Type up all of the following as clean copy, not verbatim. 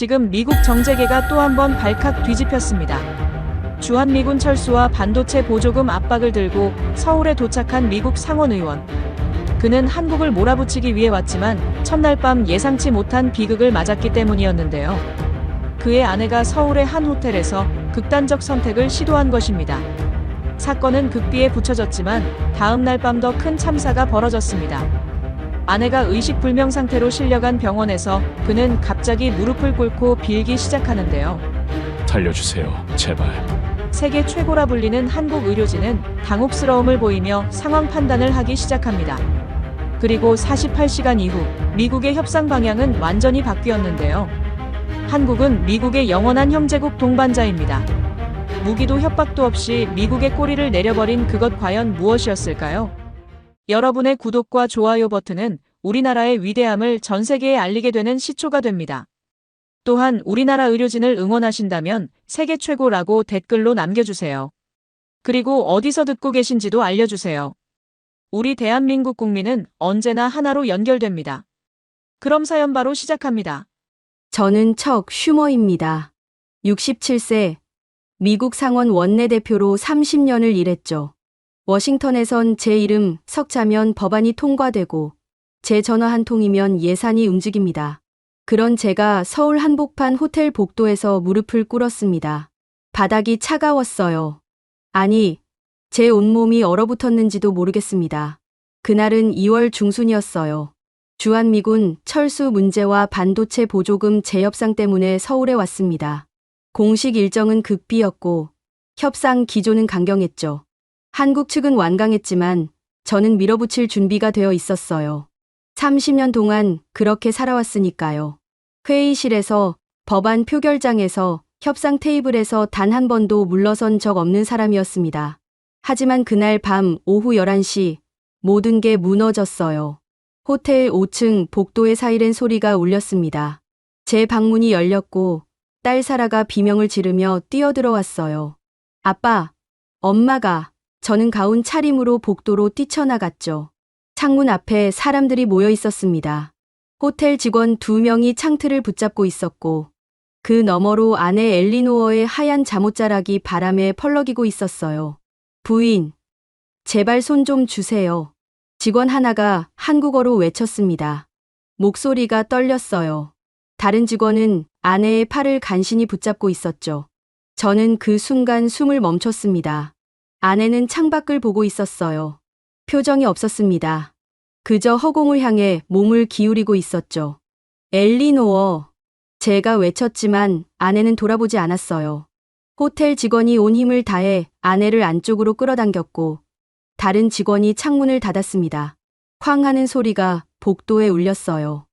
지금 미국 정재계가 또 한 번 발칵 뒤집혔습니다. 주한미군 철수와 반도체 보조금 압박을 들고 서울에 도착한 미국 상원 의원. 그는 한국을 몰아붙이기 위해 왔지만 첫날 밤 예상치 못한 비극을 맞았기 때문이었는데요. 그의 아내가 서울의 한 호텔에서 극단적 선택을 시도한 것입니다. 사건은 극비에 붙여졌지만 다음 날 밤 더 큰 참사가 벌어졌습니다. 아내가 의식불명 상태로 실려간 병원에서 그는 갑자기 무릎을 꿇고 빌기 시작하는데요. 살려주세요, 제발. 세계 최고라 불리는 한국 의료진은 당혹스러움을 보이며 상황 판단을 하기 시작합니다. 그리고 48시간 이후 미국의 협상 방향은 완전히 바뀌었는데요. 한국은 미국의 영원한 형제국 동반자입니다. 무기도 협박도 없이 미국의 꼬리를 내려버린 그것 과연 무엇이었을까요? 여러분의 구독과 좋아요 버튼은 우리나라의 위대함을 전 세계에 알리게 되는 시초가 됩니다. 또한 우리나라 의료진을 응원하신다면 세계 최고라고 댓글로 남겨주세요. 그리고 어디서 듣고 계신지도 알려주세요. 우리 대한민국 국민은 언제나 하나로 연결됩니다. 그럼 사연 바로 시작합니다. 저는 척 슈머입니다. 67세, 미국 상원 원내대표로 30년을 일했죠. 워싱턴에선 제 이름 석자면 법안이 통과되고 제 전화 한 통이면 예산이 움직입니다. 그런 제가 서울 한복판 호텔 복도에서 무릎을 꿇었습니다. 바닥이 차가웠어요. 아니, 제 온몸이 얼어붙었는지도 모르겠습니다. 그날은 2월 중순이었어요. 주한미군 철수 문제와 반도체 보조금 재협상 때문에 서울에 왔습니다. 공식 일정은 극비였고 협상 기조는 강경했죠. 한국 측은 완강했지만 저는 밀어붙일 준비가 되어 있었어요. 30년 동안 그렇게 살아왔으니까요. 회의실에서, 법안 표결장에서, 협상 테이블에서 단 한 번도 물러선 적 없는 사람이었습니다. 하지만 그날 밤 오후 11시 모든 게 무너졌어요. 호텔 5층 복도의 사이렌 소리가 울렸습니다. 제 방문이 열렸고 딸 사라가 비명을 지르며 뛰어들어왔어요. 아빠, 엄마가. 저는 가운 차림으로 복도로 뛰쳐나갔죠. 창문 앞에 사람들이 모여 있었습니다. 호텔 직원 2명이 창틀을 붙잡고 있었고 그 너머로 아내 엘리노어의 하얀 잠옷자락이 바람에 펄럭이고 있었어요. 부인, 제발 손 좀 주세요. 직원 하나가 한국어로 외쳤습니다. 목소리가 떨렸어요. 다른 직원은 아내의 팔을 간신히 붙잡고 있었죠. 저는 그 순간 숨을 멈췄습니다. 아내는 창밖을 보고 있었어요. 표정이 없었습니다. 그저 허공을 향해 몸을 기울이고 있었죠. 엘리노어. 제가 외쳤지만 아내는 돌아보지 않았어요. 호텔 직원이 온 힘을 다해 아내를 안쪽으로 끌어당겼고 다른 직원이 창문을 닫았습니다. 쾅 하는 소리가 복도에 울렸어요.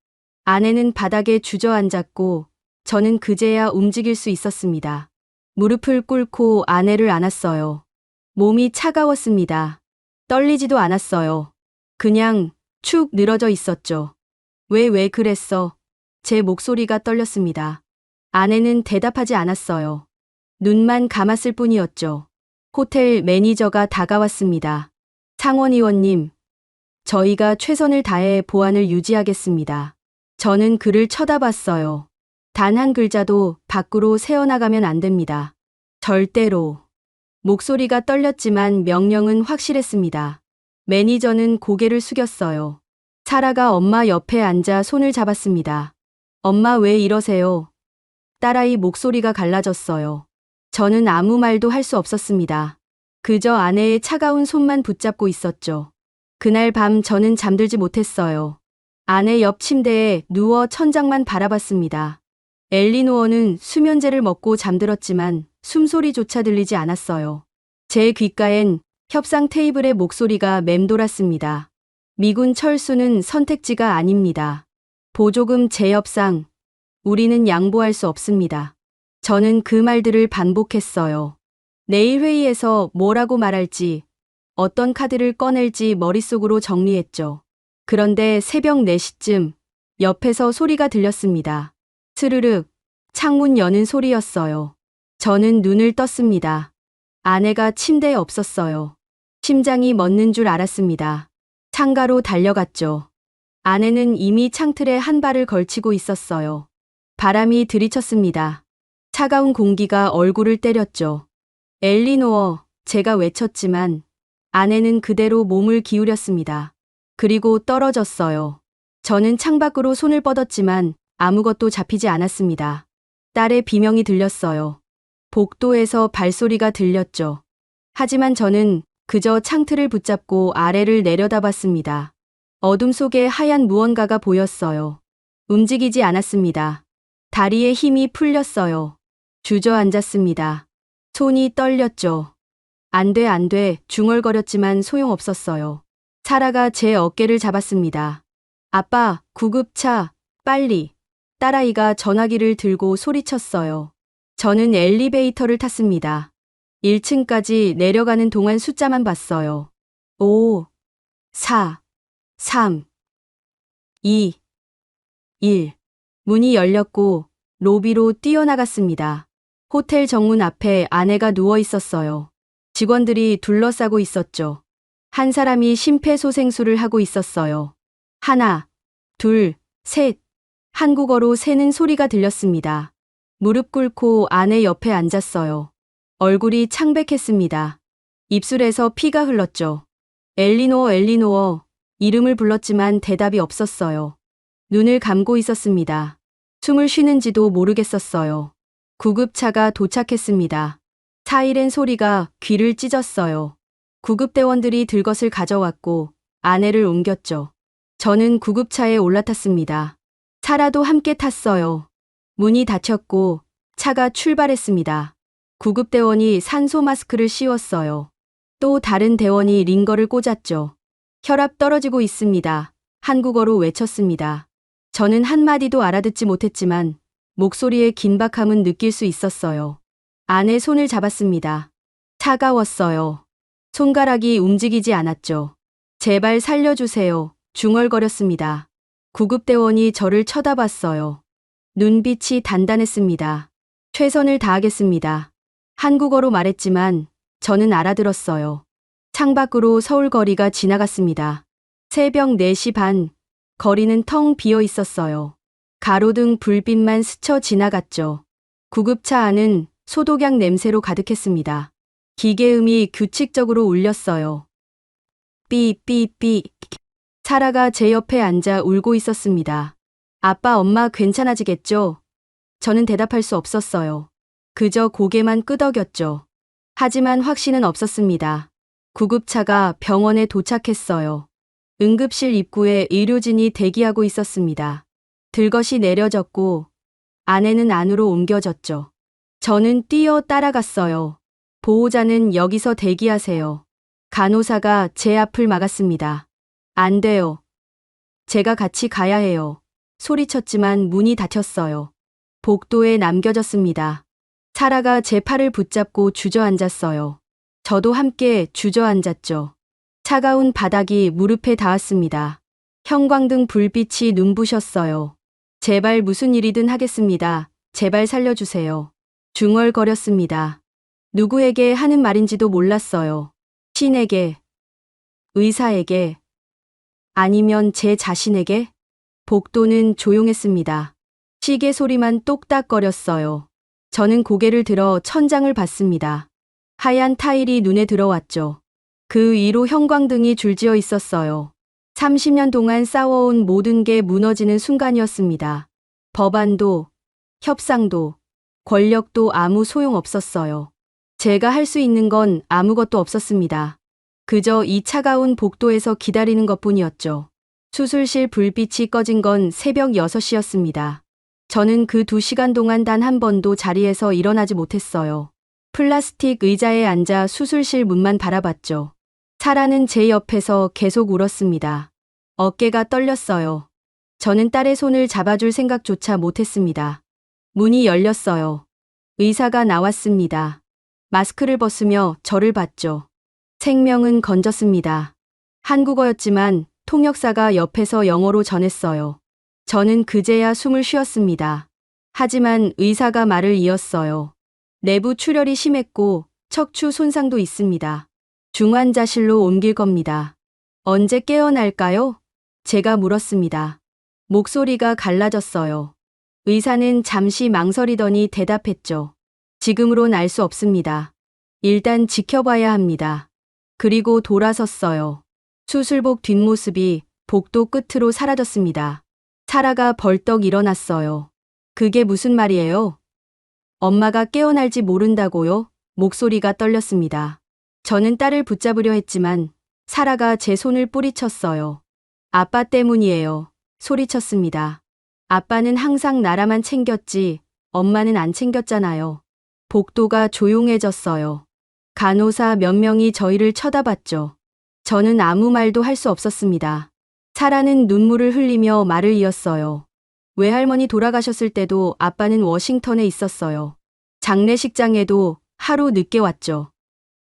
아내는 바닥에 주저앉았고 저는 그제야 움직일 수 있었습니다. 무릎을 꿇고 아내를 안았어요. 몸이 차가웠습니다. 떨리지도 않았어요. 그냥 축 늘어져 있었죠. 왜 그랬어? 제 목소리가 떨렸습니다. 아내는 대답하지 않았어요. 눈만 감았을 뿐이었죠. 호텔 매니저가 다가왔습니다. 상원의원님, 저희가 최선을 다해 보안을 유지하겠습니다. 저는 그를 쳐다봤어요. 단 한 글자도 밖으로 새어나가면 안 됩니다. 절대로. 목소리가 떨렸지만 명령은 확실했습니다. 매니저는 고개를 숙였어요. 사라가 엄마 옆에 앉아 손을 잡았습니다. 엄마 왜 이러세요? 딸아이 목소리가 갈라졌어요. 저는 아무 말도 할 수 없었습니다. 그저 아내의 차가운 손만 붙잡고 있었죠. 그날 밤 저는 잠들지 못했어요. 아내 옆 침대에 누워 천장만 바라봤습니다. 엘리노어는 수면제를 먹고 잠들었지만 숨소리조차 들리지 않았어요. 제 귓가엔 협상 테이블의 목소리가 맴돌았습니다. 미군 철수는 선택지가 아닙니다. 보조금 재협상, 우리는 양보할 수 없습니다. 저는 그 말들을 반복했어요. 내일 회의에서 뭐라고 말할지, 어떤 카드를 꺼낼지 머릿속으로 정리했죠. 그런데 새벽 4시쯤 옆에서 소리가 들렸습니다. 스르륵, 창문 여는 소리였어요. 저는 눈을 떴습니다. 아내가 침대에 없었어요. 심장이 멎는 줄 알았습니다. 창가로 달려갔죠. 아내는 이미 창틀에 한 발을 걸치고 있었어요. 바람이 들이쳤습니다. 차가운 공기가 얼굴을 때렸죠. 엘리노어, 제가 외쳤지만 아내는 그대로 몸을 기울였습니다. 그리고 떨어졌어요. 저는 창밖으로 손을 뻗었지만 아무것도 잡히지 않았습니다. 딸의 비명이 들렸어요. 복도에서 발소리가 들렸죠. 하지만 저는 그저 창틀을 붙잡고 아래를 내려다봤습니다. 어둠 속에 하얀 무언가가 보였어요. 움직이지 않았습니다. 다리에 힘이 풀렸어요. 주저앉았습니다. 손이 떨렸죠. 안 돼, 중얼거렸지만 소용없었어요. 사라가 제 어깨를 잡았습니다. 아빠, 구급차, 빨리. 딸아이가 전화기를 들고 소리쳤어요. 저는 엘리베이터를 탔습니다. 1층까지 내려가는 동안 숫자만 봤어요. 5, 4, 3, 2, 1. 문이 열렸고 로비로 뛰어나갔습니다. 호텔 정문 앞에 아내가 누워 있었어요. 직원들이 둘러싸고 있었죠. 한 사람이 심폐소생술을 하고 있었어요. 하나, 둘, 셋. 한국어로 세는 소리가 들렸습니다. 무릎 꿇고 아내 옆에 앉았어요. 얼굴이 창백했습니다. 입술에서 피가 흘렀죠. 엘리노어. 이름을 불렀지만 대답이 없었어요. 눈을 감고 있었습니다. 숨을 쉬는지도 모르겠었어요. 구급차가 도착했습니다. 사이렌 소리가 귀를 찢었어요. 구급대원들이 들것을 가져왔고 아내를 옮겼죠. 저는 구급차에 올라탔습니다. 사라도 함께 탔어요. 문이 닫혔고 차가 출발했습니다. 구급대원이 산소 마스크를 씌웠어요. 또 다른 대원이 링거를 꽂았죠. 혈압 떨어지고 있습니다. 한국어로 외쳤습니다. 저는 한마디도 알아듣지 못했지만 목소리의 긴박함은 느낄 수 있었어요. 아내 손을 잡았습니다. 차가웠어요. 손가락이 움직이지 않았죠. 제발 살려주세요. 중얼거렸습니다. 구급대원이 저를 쳐다봤어요. 눈빛이 단단했습니다. 최선을 다하겠습니다. 한국어로 말했지만 저는 알아들었어요. 창밖으로 서울 거리가 지나갔습니다. 새벽 4시 반, 거리는 텅 비어 있었어요. 가로등 불빛만 스쳐 지나갔죠. 구급차 안은 소독약 냄새로 가득했습니다. 기계음이 규칙적으로 울렸어요. 삐삐삐. 사라가 제 옆에 앉아 울고 있었습니다. 아빠, 엄마 괜찮아지겠죠? 저는 대답할 수 없었어요. 그저 고개만 끄덕였죠. 하지만 확신은 없었습니다. 구급차가 병원에 도착했어요. 응급실 입구에 의료진이 대기하고 있었습니다. 들것이 내려졌고 아내는 안으로 옮겨졌죠. 저는 뛰어 따라갔어요. 보호자는 여기서 대기하세요. 간호사가 제 앞을 막았습니다. 안 돼요. 제가 같이 가야 해요. 소리쳤지만 문이 닫혔어요. 복도에 남겨졌습니다. 사라가 제 팔을 붙잡고 주저앉았어요. 저도 함께 주저앉았죠. 차가운 바닥이 무릎에 닿았습니다. 형광등 불빛이 눈부셨어요. 제발 무슨 일이든 하겠습니다. 제발 살려주세요. 중얼거렸습니다. 누구에게 하는 말인지도 몰랐어요. 신에게, 의사에게, 아니면 제 자신에게? 복도는 조용했습니다. 시계 소리만 똑딱거렸어요. 저는 고개를 들어 천장을 봤습니다. 하얀 타일이 눈에 들어왔죠. 그 위로 형광등이 줄지어 있었어요. 30년 동안 쌓아온 모든 게 무너지는 순간이었습니다. 법안도, 협상도, 권력도 아무 소용 없었어요. 제가 할 수 있는 건 아무것도 없었습니다. 그저 이 차가운 복도에서 기다리는 것뿐이었죠. 수술실 불빛이 꺼진 건 새벽 6시였습니다. 저는 그 2시간 동안 단 한 번도 자리에서 일어나지 못했어요. 플라스틱 의자에 앉아 수술실 문만 바라봤죠. 사라는 제 옆에서 계속 울었습니다. 어깨가 떨렸어요. 저는 딸의 손을 잡아줄 생각조차 못했습니다. 문이 열렸어요. 의사가 나왔습니다. 마스크를 벗으며 저를 봤죠. 생명은 건졌습니다. 한국어였지만 통역사가 옆에서 영어로 전했어요. 저는 그제야 숨을 쉬었습니다. 하지만 의사가 말을 이었어요. 내부 출혈이 심했고 척추 손상도 있습니다. 중환자실로 옮길 겁니다. 언제 깨어날까요? 제가 물었습니다. 목소리가 갈라졌어요. 의사는 잠시 망설이더니 대답했죠. 지금으론 알 수 없습니다. 일단 지켜봐야 합니다. 그리고 돌아섰어요. 수술복 뒷모습이 복도 끝으로 사라졌습니다. 사라가 벌떡 일어났어요. 그게 무슨 말이에요? 엄마가 깨어날지 모른다고요? 목소리가 떨렸습니다. 저는 딸을 붙잡으려 했지만 사라가 제 손을 뿌리쳤어요. 아빠 때문이에요. 소리쳤습니다. 아빠는 항상 나라만 챙겼지 엄마는 안 챙겼잖아요. 복도가 조용해졌어요. 간호사 몇 명이 저희를 쳐다봤죠. 저는 아무 말도 할 수 없었습니다. 사라는 눈물을 흘리며 말을 이었어요. 외할머니 돌아가셨을 때도 아빠는 워싱턴에 있었어요. 장례식장에도 하루 늦게 왔죠.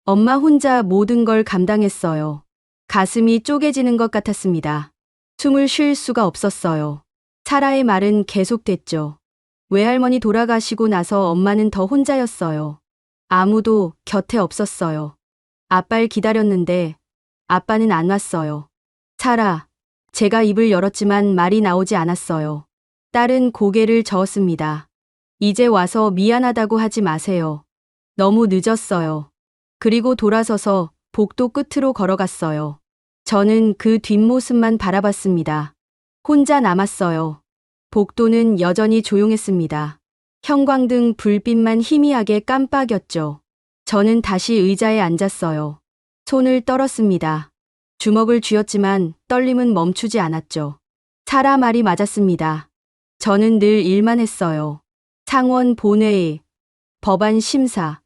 엄마 혼자 모든 걸 감당했어요. 가슴이 쪼개지는 것 같았습니다. 숨을 쉴 수가 없었어요. 사라의 말은 계속됐죠. 외할머니 돌아가시고 나서 엄마는 더 혼자였어요. 아무도 곁에 없었어요. 아빠를 기다렸는데 아빠는 안 왔어요. 사라, 제가 입을 열었지만 말이 나오지 않았어요. 딸은 고개를 저었습니다. 이제 와서 미안하다고 하지 마세요. 너무 늦었어요. 그리고 돌아서서 복도 끝으로 걸어갔어요. 저는 그 뒷모습만 바라봤습니다. 혼자 남았어요. 복도는 여전히 조용했습니다. 형광등 불빛만 희미하게 깜빡였죠. 저는 다시 의자에 앉았어요. 손을 떨었습니다. 주먹을 쥐었지만 떨림은 멈추지 않았죠. 사라 말이 맞았습니다. 저는 늘 일만 했어요. 상원 본회의, 법안 심사,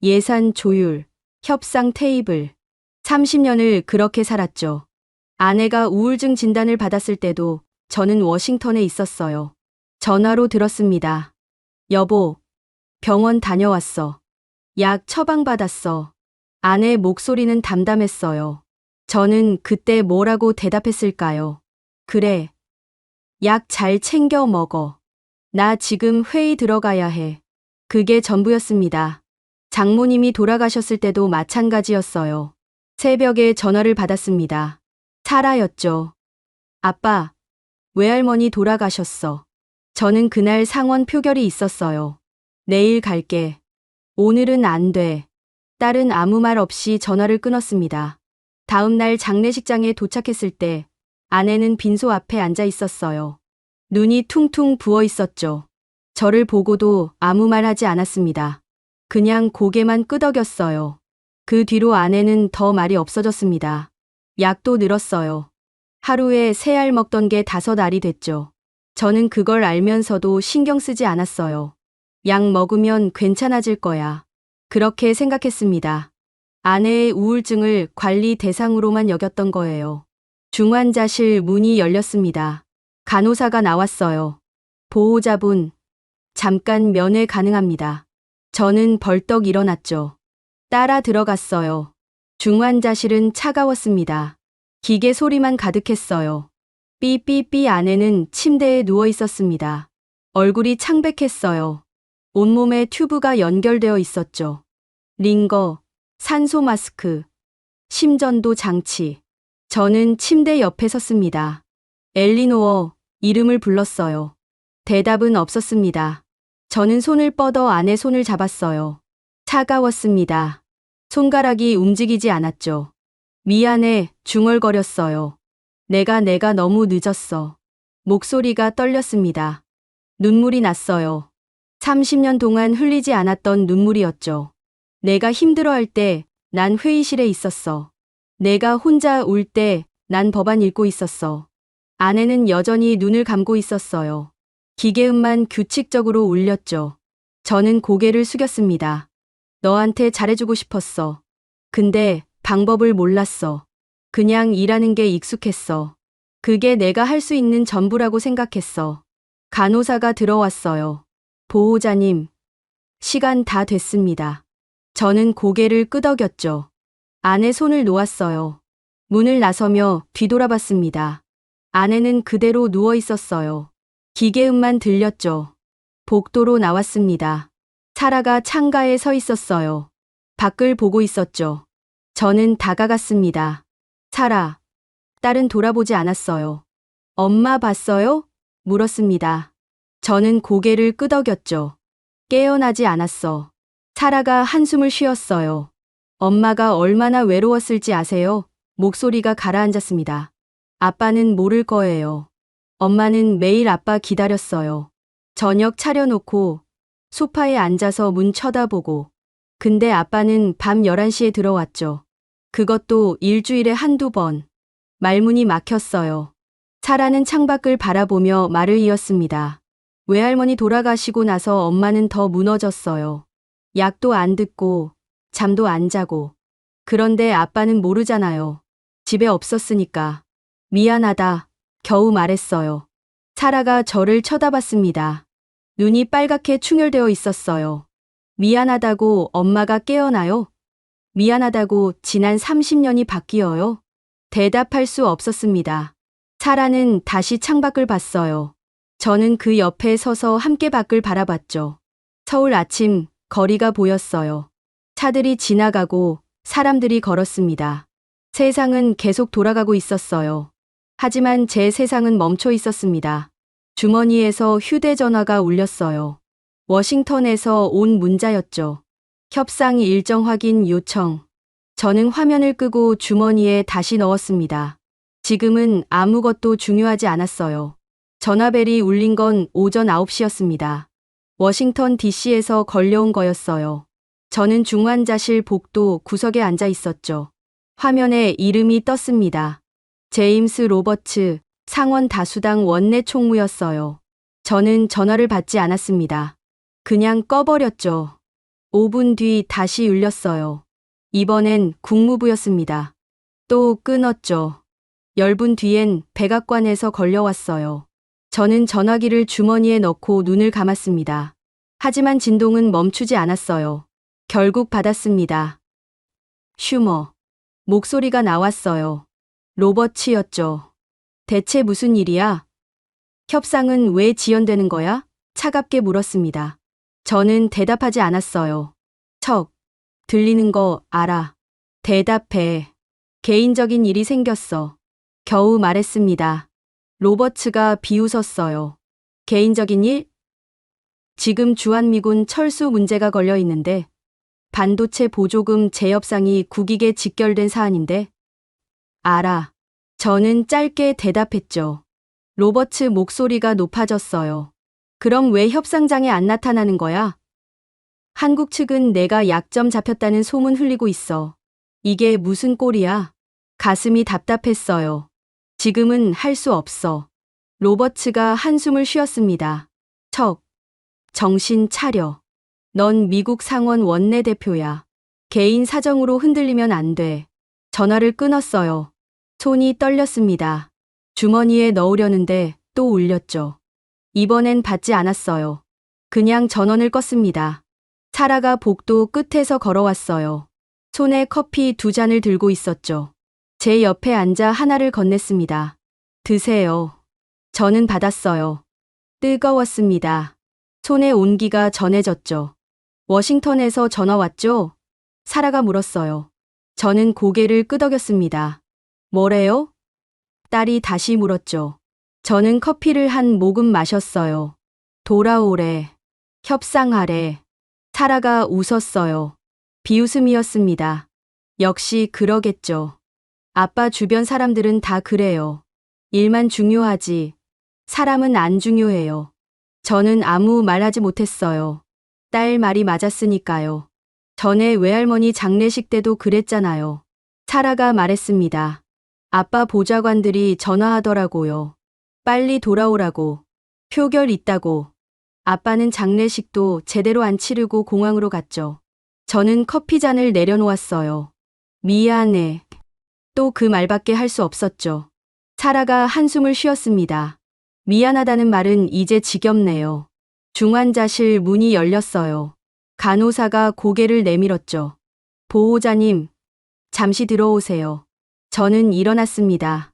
예산 조율, 협상 테이블. 30년을 그렇게 살았죠. 아내가 우울증 진단을 받았을 때도 저는 워싱턴에 있었어요. 전화로 들었습니다. 여보, 병원 다녀왔어. 약 처방받았어. 아내 목소리는 담담했어요. 저는 그때 뭐라고 대답했을까요? 그래. 약 잘 챙겨 먹어. 나 지금 회의 들어가야 해. 그게 전부였습니다. 장모님이 돌아가셨을 때도 마찬가지였어요. 새벽에 전화를 받았습니다. 사라였죠. 아빠, 외할머니 돌아가셨어. 저는 그날 상원 표결이 있었어요. 내일 갈게. 오늘은 안 돼. 딸은 아무 말 없이 전화를 끊었습니다. 다음 날 장례식장에 도착했을 때 아내는 빈소 앞에 앉아 있었어요. 눈이 퉁퉁 부어 있었죠. 저를 보고도 아무 말 하지 않았습니다. 그냥 고개만 끄덕였어요. 그 뒤로 아내는 더 말이 없어졌습니다. 약도 늘었어요. 하루에 3알 먹던 게 5알이 됐죠. 저는 그걸 알면서도 신경 쓰지 않았어요. 약 먹으면 괜찮아질 거야. 그렇게 생각했습니다. 아내의 우울증을 관리 대상으로만 여겼던 거예요. 중환자실 문이 열렸습니다. 간호사가 나왔어요. 보호자분, 잠깐 면회 가능합니다. 저는 벌떡 일어났죠. 따라 들어갔어요. 중환자실은 차가웠습니다. 기계 소리만 가득했어요. 삐삐삐. 아내는 침대에 누워 있었습니다. 얼굴이 창백했어요. 온몸에 튜브가 연결되어 있었죠. 링거, 산소 마스크, 심전도 장치. 저는 침대 옆에 섰습니다. 엘리노어, 이름을 불렀어요. 대답은 없었습니다. 저는 손을 뻗어 아내 손을 잡았어요. 차가웠습니다. 손가락이 움직이지 않았죠. 미안해, 중얼거렸어요. 내가 너무 늦었어. 목소리가 떨렸습니다. 눈물이 났어요. 30년 동안 흘리지 않았던 눈물이었죠. 내가 힘들어할 때 난 회의실에 있었어. 내가 혼자 울 때 난 법안 읽고 있었어. 아내는 여전히 눈을 감고 있었어요. 기계음만 규칙적으로 울렸죠. 저는 고개를 숙였습니다. 너한테 잘해주고 싶었어. 근데 방법을 몰랐어. 그냥 일하는 게 익숙했어. 그게 내가 할 수 있는 전부라고 생각했어. 간호사가 들어왔어요. 보호자님, 시간 다 됐습니다. 저는 고개를 끄덕였죠. 아내 손을 놓았어요. 문을 나서며 뒤돌아봤습니다. 아내는 그대로 누워 있었어요. 기계음만 들렸죠. 복도로 나왔습니다. 사라가 창가에 서 있었어요. 밖을 보고 있었죠. 저는 다가갔습니다. 사라. 딸은 돌아보지 않았어요. 엄마 봤어요? 물었습니다. 저는 고개를 끄덕였죠. 깨어나지 않았어. 사라가 한숨을 쉬었어요. 엄마가 얼마나 외로웠을지 아세요? 목소리가 가라앉았습니다. 아빠는 모를 거예요. 엄마는 매일 아빠 기다렸어요. 저녁 차려놓고 소파에 앉아서 문 쳐다보고. 근데 아빠는 밤 11시에 들어왔죠. 그것도 일주일에 한두 번. 말문이 막혔어요. 사라는 창밖을 바라보며 말을 이었습니다. 외할머니 돌아가시고 나서 엄마는 더 무너졌어요. 약도 안 듣고 잠도 안 자고. 그런데 아빠는 모르잖아요. 집에 없었으니까. 미안하다. 겨우 말했어요. 사라가 저를 쳐다봤습니다. 눈이 빨갛게 충혈되어 있었어요. 미안하다고 엄마가 깨어나요? 미안하다고 지난 30년이 바뀌어요? 대답할 수 없었습니다. 사라는 다시 창밖을 봤어요. 저는 그 옆에 서서 함께 밖을 바라봤죠. 서울 아침, 거리가 보였어요. 차들이 지나가고 사람들이 걸었습니다. 세상은 계속 돌아가고 있었어요. 하지만 제 세상은 멈춰 있었습니다. 주머니에서 휴대전화가 울렸어요. 워싱턴에서 온 문자였죠. 협상 일정 확인 요청. 저는 화면을 끄고 주머니에 다시 넣었습니다. 지금은 아무것도 중요하지 않았어요. 전화벨이 울린 건 오전 9시였습니다. 워싱턴 DC에서 걸려온 거였어요. 저는 중환자실 복도 구석에 앉아 있었죠. 화면에 이름이 떴습니다. 제임스 로버츠, 상원 다수당 원내 총무였어요. 저는 전화를 받지 않았습니다. 그냥 꺼버렸죠. 5분 뒤 다시 울렸어요. 이번엔 국무부였습니다. 또 끊었죠. 10분 뒤엔 백악관에서 걸려왔어요. 저는 전화기를 주머니에 넣고 눈을 감았습니다. 하지만 진동은 멈추지 않았어요. 결국 받았습니다. 슈머. 목소리가 나왔어요. 로버츠였죠. 대체 무슨 일이야? 협상은 왜 지연되는 거야? 차갑게 물었습니다. 저는 대답하지 않았어요. 척. 들리는 거 알아. 대답해. 개인적인 일이 생겼어. 겨우 말했습니다. 로버츠가 비웃었어요. 개인적인 일? 지금 주한미군 철수 문제가 걸려 있는데 반도체 보조금 재협상이 국익에 직결된 사안인데. 알아. 저는 짧게 대답했죠. 로버츠 목소리가 높아졌어요. 그럼 왜 협상장에 안 나타나는 거야? 한국 측은 내가 약점 잡혔다는 소문 흘리고 있어. 이게 무슨 꼴이야? 가슴이 답답했어요. 지금은 할 수 없어. 로버츠가 한숨을 쉬었습니다. 척. 정신 차려. 넌 미국 상원 원내대표야. 개인 사정으로 흔들리면 안 돼. 전화를 끊었어요. 손이 떨렸습니다. 주머니에 넣으려는데 또 울렸죠. 이번엔 받지 않았어요. 그냥 전원을 껐습니다. 사라가 복도 끝에서 걸어왔어요. 손에 커피 2잔을 들고 있었죠. 제 옆에 앉아 하나를 건넸습니다. 드세요. 저는 받았어요. 뜨거웠습니다. 손의 온기가 전해졌죠. 워싱턴에서 전화 왔죠? 사라가 물었어요. 저는 고개를 끄덕였습니다. 뭐래요? 딸이 다시 물었죠. 저는 커피를 한 모금 마셨어요. 돌아오래. 협상하래. 사라가 웃었어요. 비웃음이었습니다. 역시 그러겠죠. 아빠 주변 사람들은 다 그래요. 일만 중요하지. 사람은 안 중요해요. 저는 아무 말하지 못했어요. 딸 말이 맞았으니까요. 전에 외할머니 장례식 때도 그랬잖아요. 사라가 말했습니다. 아빠 보좌관들이 전화하더라고요. 빨리 돌아오라고. 표결 있다고. 아빠는 장례식도 제대로 안 치르고 공항으로 갔죠. 저는 커피잔을 내려놓았어요. 미안해. 또 그 말밖에 할 수 없었죠. 사라가 한숨을 쉬었습니다. 미안하다는 말은 이제 지겹네요. 중환자실 문이 열렸어요. 간호사가 고개를 내밀었죠. 보호자님, 잠시 들어오세요. 저는 일어났습니다.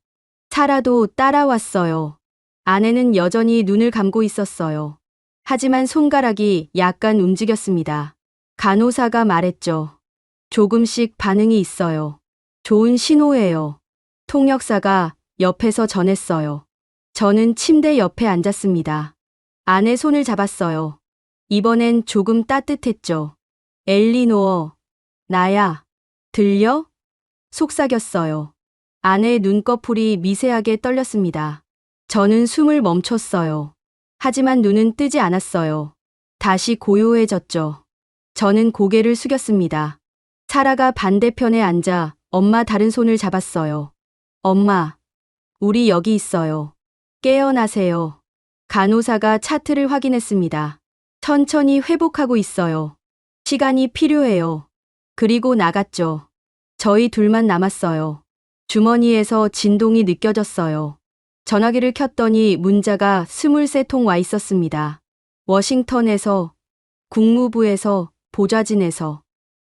사라도 따라왔어요. 아내는 여전히 눈을 감고 있었어요. 하지만 손가락이 약간 움직였습니다. 간호사가 말했죠. 조금씩 반응이 있어요. 좋은 신호예요. 통역사가 옆에서 전했어요. 저는 침대 옆에 앉았습니다. 아내 손을 잡았어요. 이번엔 조금 따뜻했죠. 엘리노어, 나야, 들려? 속삭였어요. 아내의 눈꺼풀이 미세하게 떨렸습니다. 저는 숨을 멈췄어요. 하지만 눈은 뜨지 않았어요. 다시 고요해졌죠. 저는 고개를 숙였습니다. 사라가 반대편에 앉아 엄마 다른 손을 잡았어요. 엄마, 우리 여기 있어요. 깨어나세요. 간호사가 차트를 확인했습니다. 천천히 회복하고 있어요. 시간이 필요해요. 그리고 나갔죠. 저희 둘만 남았어요. 주머니에서 진동이 느껴졌어요. 전화기를 켰더니 문자가 23통 와 있었습니다. 워싱턴에서, 국무부에서, 보좌진에서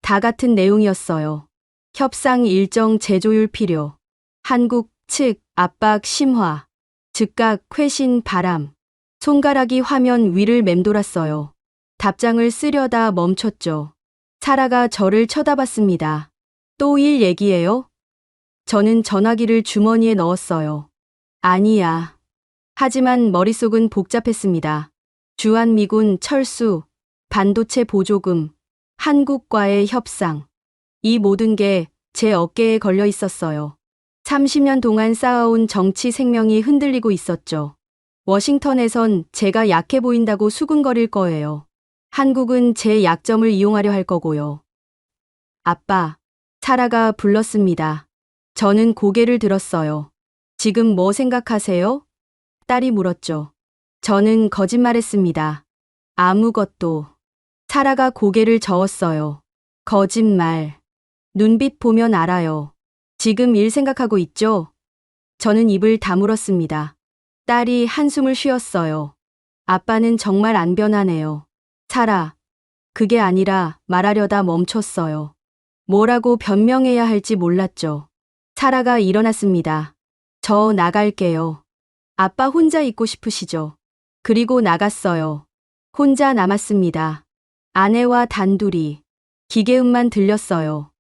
다 같은 내용이었어요. 협상 일정 재조율 필요. 한국 측 압박 심화. 즉각 회신 바람. 손가락이 화면 위를 맴돌았어요. 답장을 쓰려다 멈췄죠. 사라가 저를 쳐다봤습니다. 또 일 얘기예요? 저는 전화기를 주머니에 넣었어요. 아니야. 하지만 머릿속은 복잡했습니다. 주한미군 철수, 반도체 보조금, 한국과의 협상. 이 모든 게 제 어깨에 걸려 있었어요. 30년 동안 쌓아온 정치 생명이 흔들리고 있었죠. 워싱턴에선 제가 약해 보인다고 수군거릴 거예요. 한국은 제 약점을 이용하려 할 거고요. 아빠, 사라가 불렀습니다. 저는 고개를 들었어요. 지금 뭐 생각하세요? 딸이 물었죠. 저는 거짓말했습니다. 아무것도. 사라가 고개를 저었어요. 거짓말. 눈빛 보면 알아요. 지금 일 생각하고 있죠? 저는 입을 다물었습니다. 딸이 한숨을 쉬었어요. 아빠는 정말 안 변하네요. 사라. 그게 아니라 말하려다 멈췄어요. 뭐라고 변명해야 할지 몰랐죠. 사라가 일어났습니다. 저 나갈게요. 아빠 혼자 있고 싶으시죠? 그리고 나갔어요. 혼자 남았습니다. 아내와 단둘이. 기계음만 들렸어요.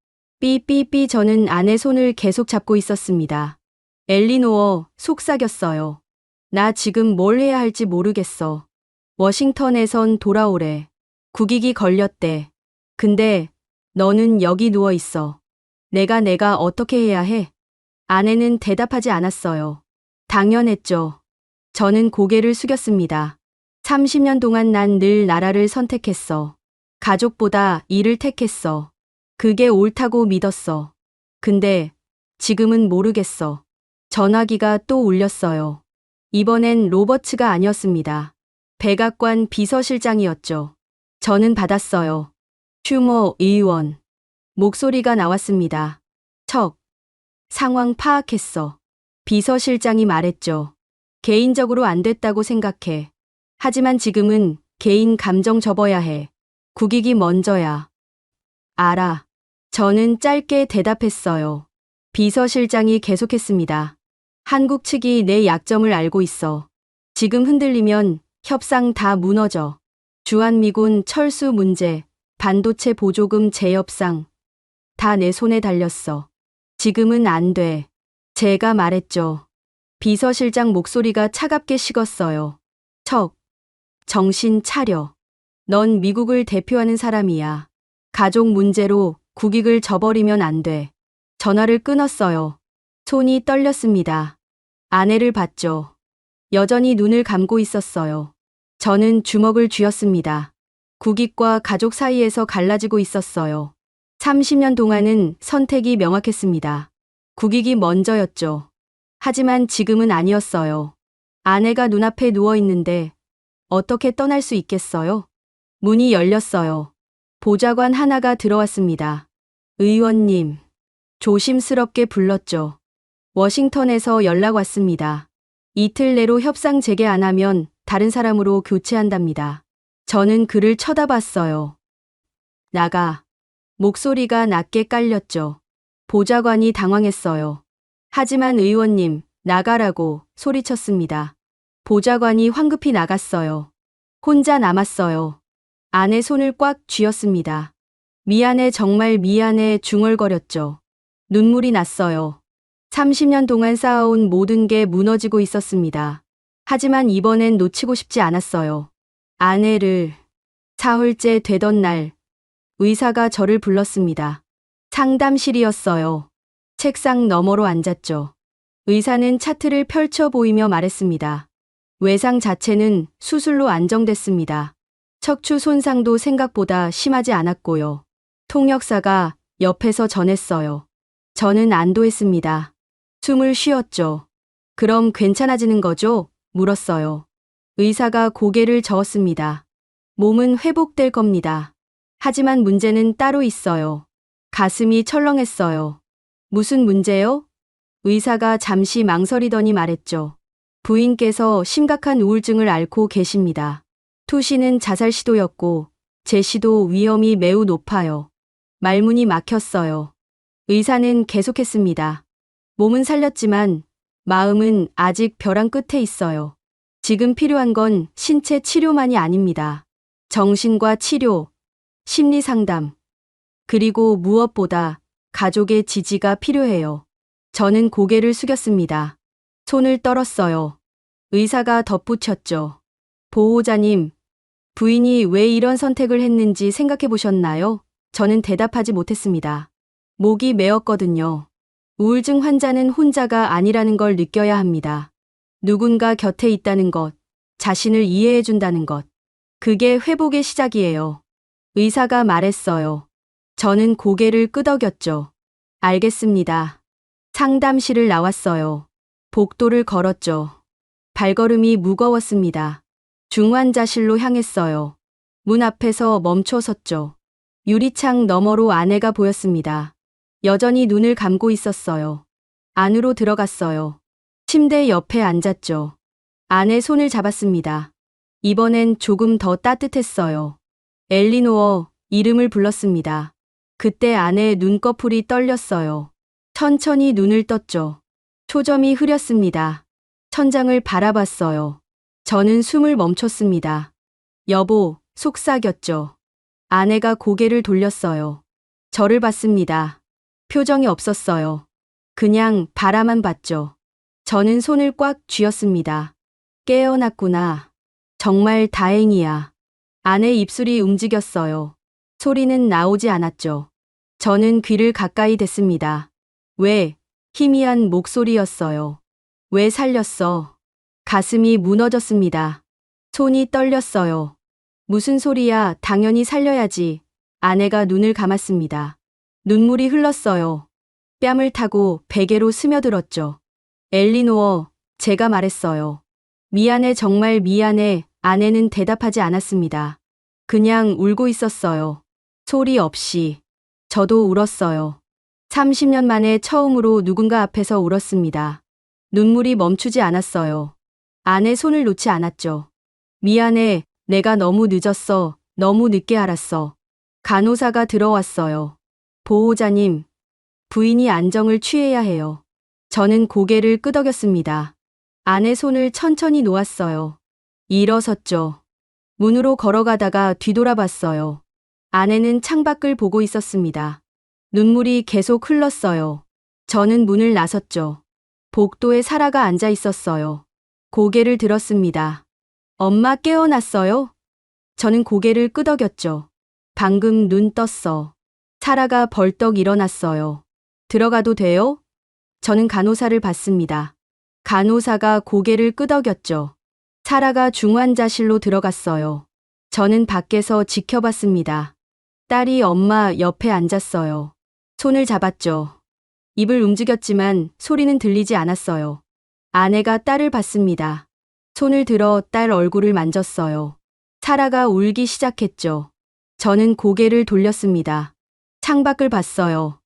삐삐삐. 저는 아내 손을 계속 잡고 있었습니다. 엘리노어, 속삭였어요. 나 지금 뭘 해야 할지 모르겠어. 워싱턴에선 돌아오래. 국익이 걸렸대. 근데 너는 여기 누워 있어. 내가 어떻게 해야 해? 아내는 대답하지 않았어요. 당연했죠. 저는 고개를 숙였습니다. 30년 동안 난 늘 나라를 선택했어. 가족보다 일을 택했어. 그게 옳다고 믿었어. 근데 지금은 모르겠어. 전화기가 또 울렸어요. 이번엔 로버츠가 아니었습니다. 백악관 비서실장이었죠. 저는 받았어요. 슈머 의원. 목소리가 나왔습니다. 척. 상황 파악했어. 비서실장이 말했죠. 개인적으로 안 됐다고 생각해. 하지만 지금은 개인 감정 접어야 해. 국익이 먼저야. 알아. 저는 짧게 대답했어요. 비서실장이 계속했습니다. 한국 측이 내 약점을 알고 있어. 지금 흔들리면 협상 다 무너져. 주한미군 철수 문제, 반도체 보조금 재협상. 다 내 손에 달렸어. 지금은 안 돼. 제가 말했죠. 비서실장 목소리가 차갑게 식었어요. 척. 정신 차려. 넌 미국을 대표하는 사람이야. 가족 문제로 국익을 저버리면 안 돼. 전화를 끊었어요. 손이 떨렸습니다. 아내를 봤죠. 여전히 눈을 감고 있었어요. 저는 주먹을 쥐었습니다. 국익과 가족 사이에서 갈라지고 있었어요. 30년 동안은 선택이 명확했습니다. 국익이 먼저였죠. 하지만 지금은 아니었어요. 아내가 눈앞에 누워 있는데 어떻게 떠날 수 있겠어요? 문이 열렸어요. 보좌관 하나가 들어왔습니다. 의원님. 조심스럽게 불렀죠. 워싱턴에서 연락 왔습니다. 이틀 내로 협상 재개 안 하면 다른 사람으로 교체한답니다. 저는 그를 쳐다봤어요. 나가. 목소리가 낮게 깔렸죠. 보좌관이 당황했어요. 하지만 의원님, 나가라고 소리쳤습니다. 보좌관이 황급히 나갔어요. 혼자 남았어요. 아내 손을 꽉 쥐었습니다. 미안해, 정말 미안해 중얼거렸죠. 눈물이 났어요. 30년 동안 쌓아온 모든 게 무너지고 있었습니다. 하지만 이번엔 놓치고 싶지 않았어요. 아내를 사흘째 되던 날 의사가 저를 불렀습니다. 상담실이었어요. 책상 너머로 앉았죠. 의사는 차트를 펼쳐 보이며 말했습니다. 외상 자체는 수술로 안정됐습니다. 척추 손상도 생각보다 심하지 않았고요. 통역사가 옆에서 전했어요. 저는 안도했습니다. 숨을 쉬었죠. 그럼 괜찮아지는 거죠? 물었어요. 의사가 고개를 저었습니다. 몸은 회복될 겁니다. 하지만 문제는 따로 있어요. 가슴이 철렁했어요. 무슨 문제요? 의사가 잠시 망설이더니 말했죠. 부인께서 심각한 우울증을 앓고 계십니다. 투시는 자살 시도였고 제 시도 위험이 매우 높아요. 말문이 막혔어요. 의사는 계속했습니다. 몸은 살렸지만 마음은 아직 벼랑 끝에 있어요. 지금 필요한 건 신체 치료만이 아닙니다. 정신과 치료, 심리 상담, 그리고 무엇보다 가족의 지지가 필요해요. 저는 고개를 숙였습니다. 손을 떨었어요. 의사가 덧붙였죠. 보호자님, 부인이 왜 이런 선택을 했는지 생각해 보셨나요? 저는 대답하지 못했습니다. 목이 메었거든요. 우울증 환자는 혼자가 아니라는 걸 느껴야 합니다. 누군가 곁에 있다는 것, 자신을 이해해 준다는 것. 그게 회복의 시작이에요. 의사가 말했어요. 저는 고개를 끄덕였죠. 알겠습니다. 상담실을 나왔어요. 복도를 걸었죠. 발걸음이 무거웠습니다. 중환자실로 향했어요. 문 앞에서 멈춰 섰죠. 유리창 너머로 아내가 보였습니다. 여전히 눈을 감고 있었어요. 안으로 들어갔어요. 침대 옆에 앉았죠. 아내 손을 잡았습니다. 이번엔 조금 더 따뜻했어요. 엘리노어, 이름을 불렀습니다. 그때 아내의 눈꺼풀이 떨렸어요. 천천히 눈을 떴죠. 초점이 흐렸습니다. 천장을 바라봤어요. 저는 숨을 멈췄습니다. 여보, 속삭였죠. 아내가 고개를 돌렸어요. 저를 봤습니다. 표정이 없었어요. 그냥 바라만 봤죠. 저는 손을 꽉 쥐었습니다. 깨어났구나. 정말 다행이야. 아내 입술이 움직였어요. 소리는 나오지 않았죠. 저는 귀를 가까이 댔습니다. 왜? 희미한 목소리였어요. 왜 살렸어? 가슴이 무너졌습니다. 손이 떨렸어요. 무슨 소리야? 당연히 살려야지. 아내가 눈을 감았습니다. 눈물이 흘렀어요. 뺨을 타고 베개로 스며들었죠. 엘리노어, 제가 말했어요. 미안해, 정말 미안해. 아내는 대답하지 않았습니다. 그냥 울고 있었어요. 소리 없이. 저도 울었어요. 30년 만에 처음으로 누군가 앞에서 울었습니다. 눈물이 멈추지 않았어요. 아내 손을 놓지 않았죠. 미안해, 내가 너무 늦었어. 너무 늦게 알았어. 간호사가 들어왔어요. 보호자님, 부인이 안정을 취해야 해요. 저는 고개를 끄덕였습니다. 아내 손을 천천히 놓았어요. 일어섰죠. 문으로 걸어가다가 뒤돌아봤어요. 아내는 창밖을 보고 있었습니다. 눈물이 계속 흘렀어요. 저는 문을 나섰죠. 복도에 사라가 앉아 있었어요. 고개를 들었습니다. 엄마 깨어났어요? 저는 고개를 끄덕였죠. 방금 눈 떴어. 사라가 벌떡 일어났어요. 들어가도 돼요? 저는 간호사를 봤습니다. 간호사가 고개를 끄덕였죠. 사라가 중환자실로 들어갔어요. 저는 밖에서 지켜봤습니다. 딸이 엄마 옆에 앉았어요. 손을 잡았죠. 입을 움직였지만 소리는 들리지 않았어요. 아내가 딸을 봤습니다. 손을 들어 딸 얼굴을 만졌어요. 사라가 울기 시작했죠. 저는 고개를 돌렸습니다. 창밖을 봤어요.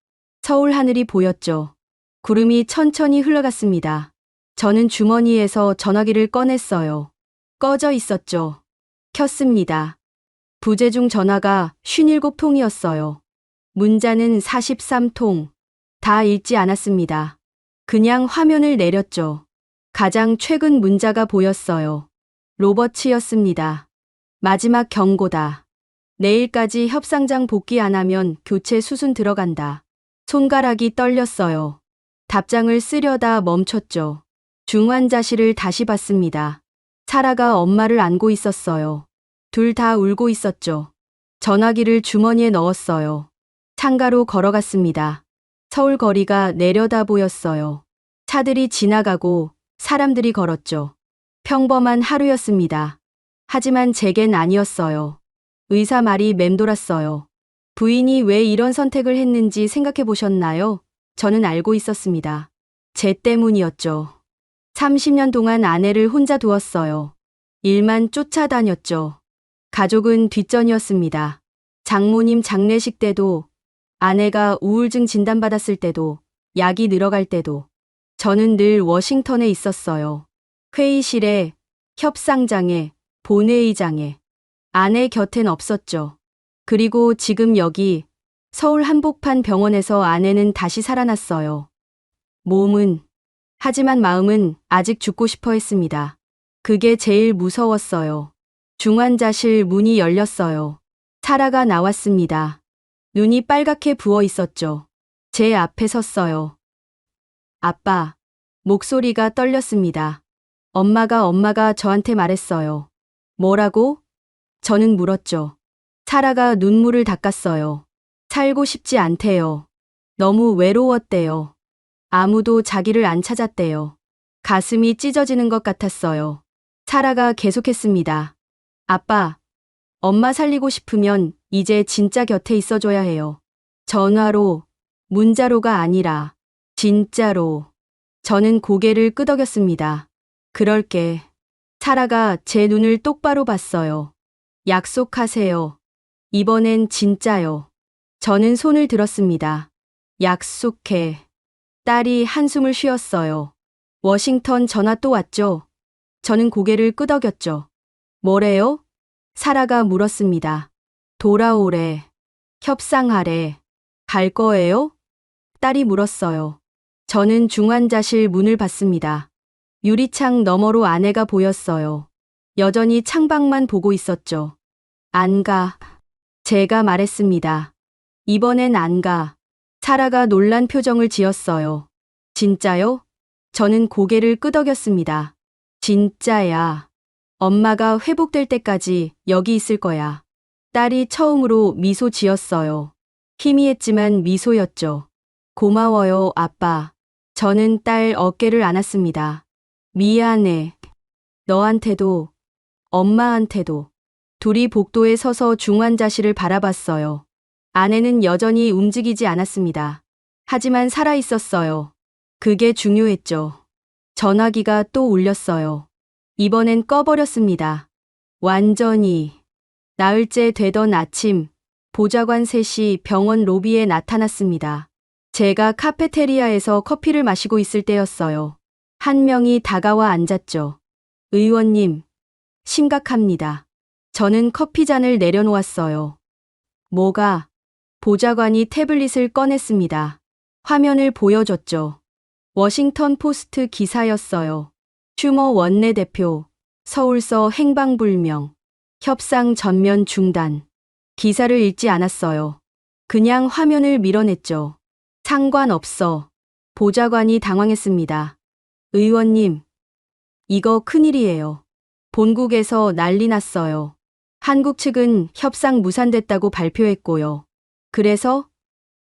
서울 하늘이 보였죠. 구름이 천천히 흘러갔습니다. 저는 주머니에서 전화기를 꺼냈어요. 꺼져 있었죠. 켰습니다. 부재중 전화가 57통이었어요. 문자는 43통. 다 읽지 않았습니다. 그냥 화면을 내렸죠. 가장 최근 문자가 보였어요. 로버츠였습니다. 마지막 경고다. 내일까지 협상장 복귀 안 하면 교체 수순 들어간다. 손가락이 떨렸어요. 답장을 쓰려다 멈췄죠. 중환자실을 다시 봤습니다. 사라가 엄마를 안고 있었어요. 둘 다 울고 있었죠. 전화기를 주머니에 넣었어요. 창가로 걸어갔습니다. 서울 거리가 내려다 보였어요. 차들이 지나가고 사람들이 걸었죠. 평범한 하루였습니다. 하지만 제겐 아니었어요. 의사 말이 맴돌았어요. 부인이 왜 이런 선택을 했는지 생각해 보셨나요? 저는 알고 있었습니다. 제 때문이었죠. 30년 동안 아내를 혼자 두었어요. 일만 쫓아다녔죠. 가족은 뒷전이었습니다. 장모님 장례식 때도, 아내가 우울증 진단받았을 때도, 약이 늘어갈 때도, 저는 늘 워싱턴에 있었어요. 회의실에, 협상장에, 본회의장에. 아내 곁엔 없었죠. 그리고 지금 여기 서울 한복판 병원에서 아내는 다시 살아났어요. 몸은, 하지만 마음은 아직 죽고 싶어 했습니다. 그게 제일 무서웠어요. 중환자실 문이 열렸어요. 사라가 나왔습니다. 눈이 빨갛게 부어 있었죠. 제 앞에 섰어요. 아빠. 목소리가 떨렸습니다. 엄마가 저한테 말했어요. 뭐라고? 저는 물었죠. 사라가 눈물을 닦았어요. 살고 싶지 않대요. 너무 외로웠대요. 아무도 자기를 안 찾았대요. 가슴이 찢어지는 것 같았어요. 사라가 계속했습니다. 아빠, 엄마 살리고 싶으면 이제 진짜 곁에 있어줘야 해요. 전화로, 문자로가 아니라 진짜로. 저는 고개를 끄덕였습니다. 그럴게. 사라가 제 눈을 똑바로 봤어요. 약속하세요. 이번엔 진짜요. 저는 손을 들었습니다. 약속해. 딸이 한숨을 쉬었어요. 워싱턴 전화 또 왔죠? 저는 고개를 끄덕였죠. 뭐래요? 사라가 물었습니다. 돌아오래. 협상하래. 갈 거예요? 딸이 물었어요. 저는 중환자실 문을 봤습니다. 유리창 너머로 아내가 보였어요. 여전히 창밖만 보고 있었죠. 안 가. 제가 말했습니다. 이번엔 안 가. 사라가 놀란 표정을 지었어요. 진짜요? 저는 고개를 끄덕였습니다. 진짜야. 엄마가 회복될 때까지 여기 있을 거야. 딸이 처음으로 미소 지었어요. 희미했지만 미소였죠. 고마워요, 아빠. 저는 딸 어깨를 안았습니다. 미안해. 너한테도, 엄마한테도. 둘이 복도에 서서 중환자실을 바라봤어요. 아내는 여전히 움직이지 않았습니다. 하지만 살아 있었어요. 그게 중요했죠. 전화기가 또 울렸어요. 이번엔 꺼버렸습니다. 완전히. 나흘째 되던 아침, 보좌관 셋이 병원 로비에 나타났습니다. 제가 카페테리아에서 커피를 마시고 있을 때였어요. 한 명이 다가와 앉았죠. 의원님, 심각합니다. 저는 커피잔을 내려놓았어요. 뭐가? 보좌관이 태블릿을 꺼냈습니다. 화면을 보여줬죠. 워싱턴 포스트 기사였어요. 슈머 원내대표, 서울서 행방불명, 협상 전면 중단. 기사를 읽지 않았어요. 그냥 화면을 밀어냈죠. 상관없어. 보좌관이 당황했습니다. 의원님, 이거 큰일이에요. 본국에서 난리 났어요. 한국 측은 협상 무산됐다고 발표했고요. 그래서?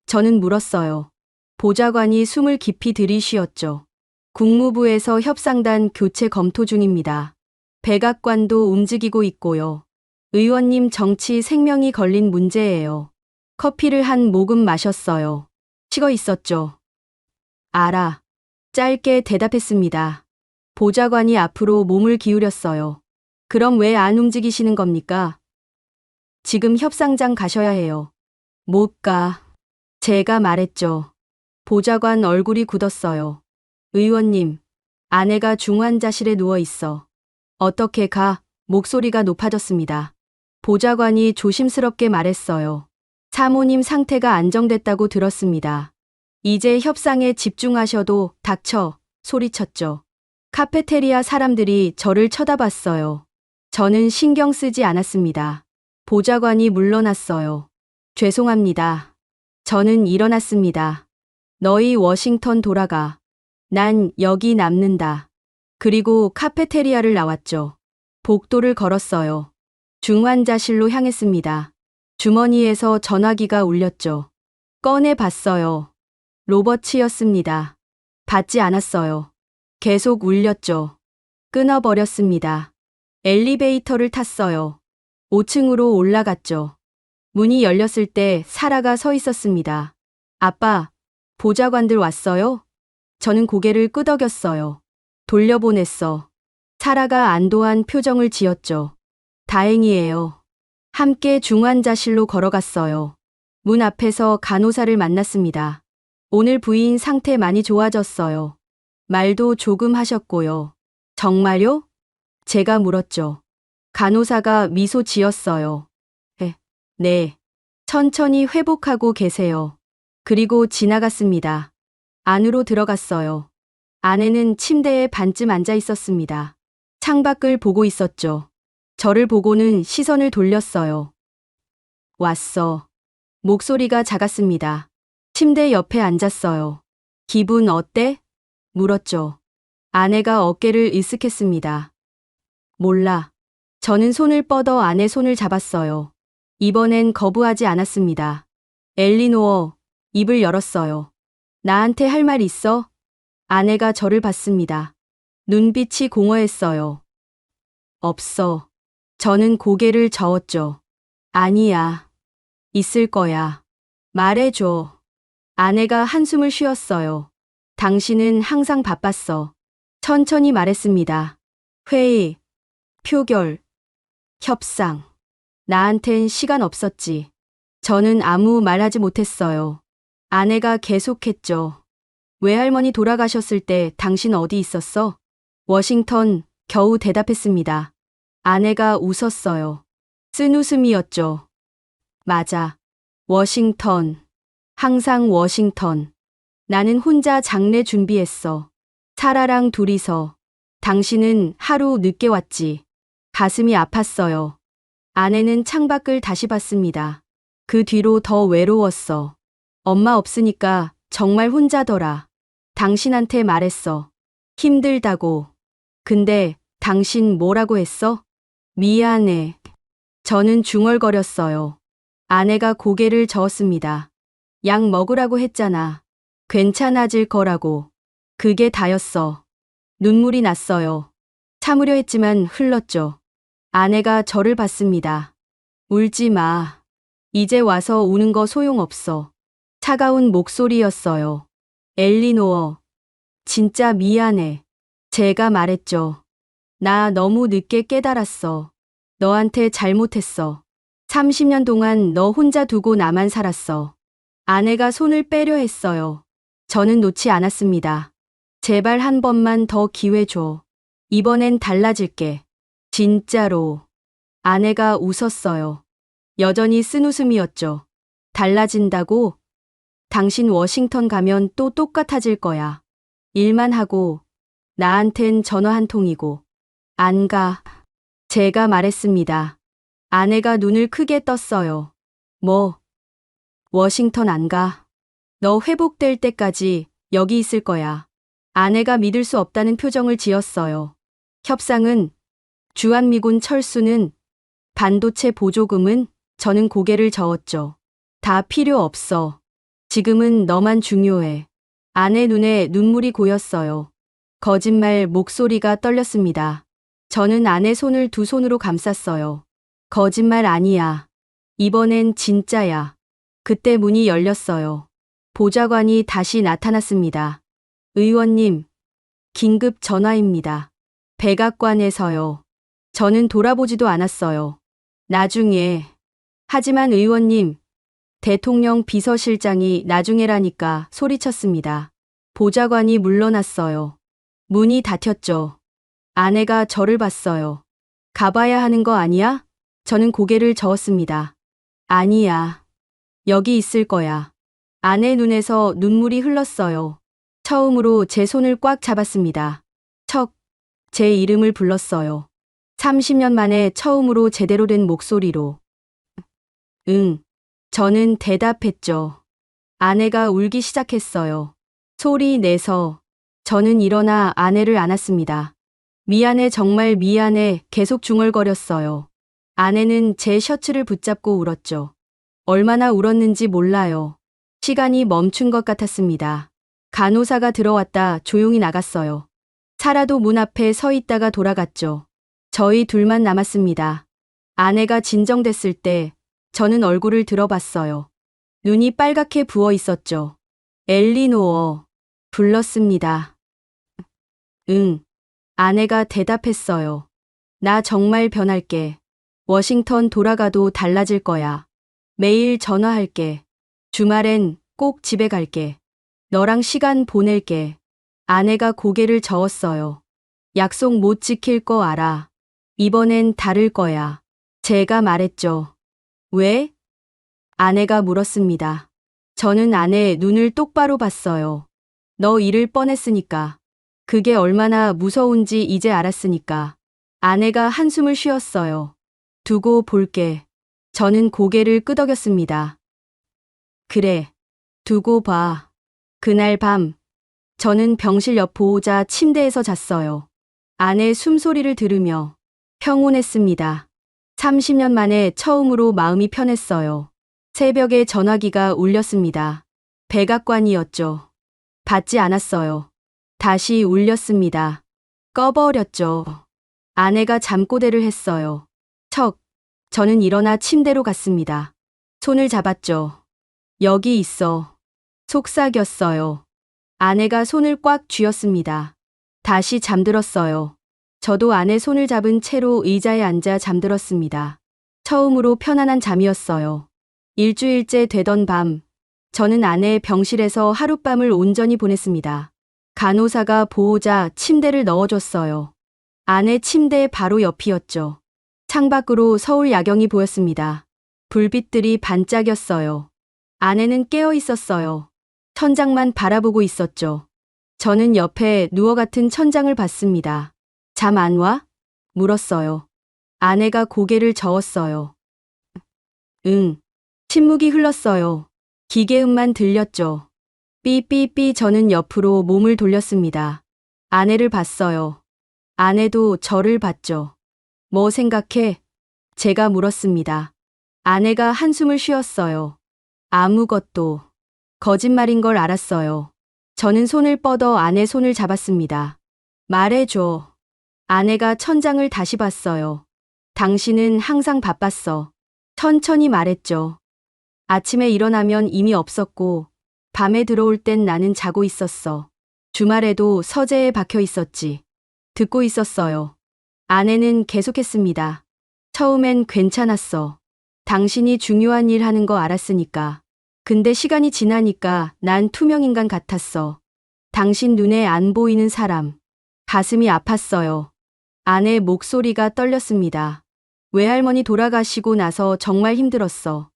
저는 물었어요. 보좌관이 숨을 깊이 들이쉬었죠. 국무부에서 협상단 교체 검토 중입니다. 백악관도 움직이고 있고요. 의원님 정치 생명이 걸린 문제예요. 커피를 한 모금 마셨어요. 식어 있었죠. 알아. 짧게 대답했습니다. 보좌관이 앞으로 몸을 기울였어요. 그럼 왜 안 움직이시는 겁니까? 지금 협상장 가셔야 해요. 못 가. 제가 말했죠. 보좌관 얼굴이 굳었어요. 의원님, 아내가 중환자실에 누워 있어. 어떻게 가? 목소리가 높아졌습니다. 보좌관이 조심스럽게 말했어요. 사모님 상태가 안정됐다고 들었습니다. 이제 협상에 집중하셔도 닥쳐, 소리쳤죠. 카페테리아 사람들이 저를 쳐다봤어요. 저는 신경 쓰지 않았습니다. 보좌관이 물러났어요. 죄송합니다. 저는 일어났습니다. 너희 워싱턴 돌아가. 난 여기 남는다. 그리고 카페테리아를 나왔죠. 복도를 걸었어요. 중환자실로 향했습니다. 주머니에서 전화기가 울렸죠. 꺼내 봤어요. 로버츠였습니다. 받지 않았어요. 계속 울렸죠. 끊어버렸습니다. 엘리베이터를 탔어요. 5층으로 올라갔죠. 문이 열렸을 때 사라가 서 있었습니다. 아빠, 보좌관들 왔어요? 저는 고개를 끄덕였어요. 돌려보냈어. 사라가 안도한 표정을 지었죠. 다행이에요. 함께 중환자실로 걸어갔어요. 문 앞에서 간호사를 만났습니다. 오늘 부인 상태 많이 좋아졌어요. 말도 조금 하셨고요. 정말요? 제가 물었죠. 간호사가 미소 지었어요. 네. 천천히 회복하고 계세요. 그리고 지나갔습니다. 안으로 들어갔어요. 아내는 침대에 반쯤 앉아 있었습니다. 창밖을 보고 있었죠. 저를 보고는 시선을 돌렸어요. 왔어. 목소리가 작았습니다. 침대 옆에 앉았어요. 기분 어때? 물었죠. 아내가 어깨를 으쓱했습니다. 몰라. 저는 손을 뻗어 아내 손을 잡았어요. 이번엔 거부하지 않았습니다. 엘리노어, 입을 열었어요. 나한테 할 말 있어? 아내가 저를 봤습니다. 눈빛이 공허했어요. 없어. 저는 고개를 저었죠. 아니야. 있을 거야. 말해줘. 아내가 한숨을 쉬었어요. 당신은 항상 바빴어. 천천히 말했습니다. 회의, 표결, 협상. 나한텐 시간 없었지. 저는 아무 말하지 못했어요. 아내가 계속했죠. 외할머니 돌아가셨을 때 당신 어디 있었어? 워싱턴, 겨우 대답했습니다. 아내가 웃었어요. 쓴 웃음이었죠. 맞아. 워싱턴. 항상 워싱턴. 나는 혼자 장례 준비했어. 사라랑 둘이서. 당신은 하루 늦게 왔지. 가슴이 아팠어요. 아내는 창밖을 다시 봤습니다. 그 뒤로 더 외로웠어. 엄마 없으니까 정말 혼자더라. 당신한테 말했어. 힘들다고. 근데 당신 뭐라고 했어? 미안해. 저는 중얼거렸어요. 아내가 고개를 저었습니다. 약 먹으라고 했잖아. 괜찮아질 거라고. 그게 다였어. 눈물이 났어요. 참으려 했지만 흘렀죠. 아내가 저를 봤습니다. 울지 마. 이제 와서 우는 거 소용없어. 차가운 목소리였어요. 엘리노어. 진짜 미안해. 제가 말했죠. 나 너무 늦게 깨달았어. 너한테 잘못했어. 30년 동안 너 혼자 두고 나만 살았어. 아내가 손을 빼려 했어요. 저는 놓지 않았습니다. 제발 한 번만 더 기회 줘. 이번엔 달라질게. 진짜로. 아내가 웃었어요. 여전히 쓴 웃음이었죠. 달라진다고? 당신 워싱턴 가면 또 똑같아질 거야. 일만 하고, 나한텐 전화 한 통이고. 안 가. 제가 말했습니다. 아내가 눈을 크게 떴어요. 뭐? 워싱턴 안 가. 너 회복될 때까지 여기 있을 거야. 아내가 믿을 수 없다는 표정을 지었어요. 협상은, 주한미군 철수는, 반도체 보조금은, 저는 고개를 저었죠. 다 필요 없어. 지금은 너만 중요해. 아내 눈에 눈물이 고였어요. 거짓말 목소리가 떨렸습니다. 저는 아내 손을 두 손으로 감쌌어요. 거짓말 아니야. 이번엔 진짜야. 그때 문이 열렸어요. 보좌관이 다시 나타났습니다. 의원님, 긴급 전화입니다. 백악관에서요. 저는 돌아보지도 않았어요. 나중에. 하지만 의원님, 대통령 비서실장이 나중에라니까 소리쳤습니다. 보좌관이 물러났어요. 문이 닫혔죠. 아내가 저를 봤어요. 가봐야 하는 거 아니야? 저는 고개를 저었습니다. 아니야. 여기 있을 거야. 아내 눈에서 눈물이 흘렀어요. 처음으로 제 손을 꽉 잡았습니다. 척, 제 이름을 불렀어요. 30년 만에 처음으로 제대로 된 목소리로. 응. 저는 대답했죠. 아내가 울기 시작했어요. 소리 내서. 저는 일어나 아내를 안았습니다. 미안해, 정말 미안해. 계속 중얼거렸어요. 아내는 제 셔츠를 붙잡고 울었죠. 얼마나 울었는지 몰라요. 시간이 멈춘 것 같았습니다. 간호사가 들어왔다 조용히 나갔어요. 사라도 문 앞에 서 있다가 돌아갔죠. 저희 둘만 남았습니다. 아내가 진정됐을 때 저는 얼굴을 들어봤어요. 눈이 빨갛게 부어 있었죠. 엘리노어. 불렀습니다. 응. 아내가 대답했어요. 나 정말 변할게. 워싱턴 돌아가도 달라질 거야. 매일 전화할게. 주말엔 꼭 집에 갈게. 너랑 시간 보낼게. 아내가 고개를 저었어요. 약속 못 지킬 거 알아. 이번엔 다를 거야. 제가 말했죠. 왜? 아내가 물었습니다. 저는 아내의 눈을 똑바로 봤어요. 너 잃을 뻔했으니까. 그게 얼마나 무서운지 이제 알았으니까. 아내가 한숨을 쉬었어요. 두고 볼게. 저는 고개를 끄덕였습니다. 그래. 두고 봐. 그날 밤, 저는 병실 옆 보호자 침대에서 잤어요. 아내의 숨소리를 들으며 평온했습니다. 30년 만에 처음으로 마음이 편했어요. 새벽에 전화기가 울렸습니다. 백악관이었죠. 받지 않았어요. 다시 울렸습니다. 꺼버렸죠. 아내가 잠꼬대를 했어요. 척. 저는 일어나 침대로 갔습니다. 손을 잡았죠. 여기 있어. 속삭였어요. 아내가 손을 꽉 쥐었습니다. 다시 잠들었어요. 저도 아내 손을 잡은 채로 의자에 앉아 잠들었습니다. 처음으로 편안한 잠이었어요. 일주일째 되던 밤, 저는 아내의 병실에서 하룻밤을 온전히 보냈습니다. 간호사가 보호자 침대를 넣어줬어요. 아내 침대 바로 옆이었죠. 창밖으로 서울 야경이 보였습니다. 불빛들이 반짝였어요. 아내는 깨어 있었어요. 천장만 바라보고 있었죠. 저는 옆에 누워 같은 천장을 봤습니다. 잠 안 와? 물었어요. 아내가 고개를 저었어요. 응. 침묵이 흘렀어요. 기계음만 들렸죠. 삐삐삐. 저는 옆으로 몸을 돌렸습니다. 아내를 봤어요. 아내도 저를 봤죠. 뭐 생각해? 제가 물었습니다. 아내가 한숨을 쉬었어요. 아무것도. 거짓말인 걸 알았어요. 저는 손을 뻗어 아내 손을 잡았습니다. 말해줘. 아내가 천장을 다시 봤어요. 당신은 항상 바빴어. 천천히 말했죠. 아침에 일어나면 이미 없었고, 밤에 들어올 땐 나는 자고 있었어. 주말에도 서재에 박혀 있었지. 듣고 있었어요. 아내는 계속했습니다. 처음엔 괜찮았어. 당신이 중요한 일 하는 거 알았으니까. 근데 시간이 지나니까 난 투명인간 같았어. 당신 눈에 안 보이는 사람. 가슴이 아팠어요. 아내 목소리가 떨렸습니다. 외할머니 돌아가시고 나서 정말 힘들었어.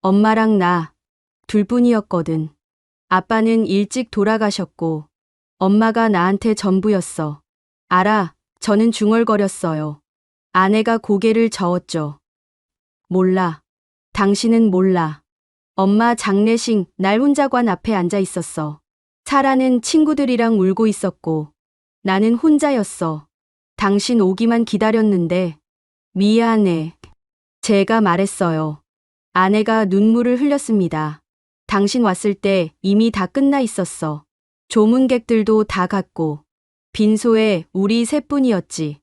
엄마랑 나 둘뿐이었거든. 아빠는 일찍 돌아가셨고 엄마가 나한테 전부였어. 알아. 저는 중얼거렸어요. 아내가 고개를 저었죠. 몰라. 당신은 몰라. 엄마 장례식 날 혼자 관 앞에 앉아 있었어. 사라는 친구들이랑 울고 있었고 나는 혼자였어. 당신 오기만 기다렸는데 미안해. 제가 말했어요. 아내가 눈물을 흘렸습니다. 당신 왔을 때 이미 다 끝나 있었어. 조문객들도 다 갔고 빈소에 우리 셋뿐이었지.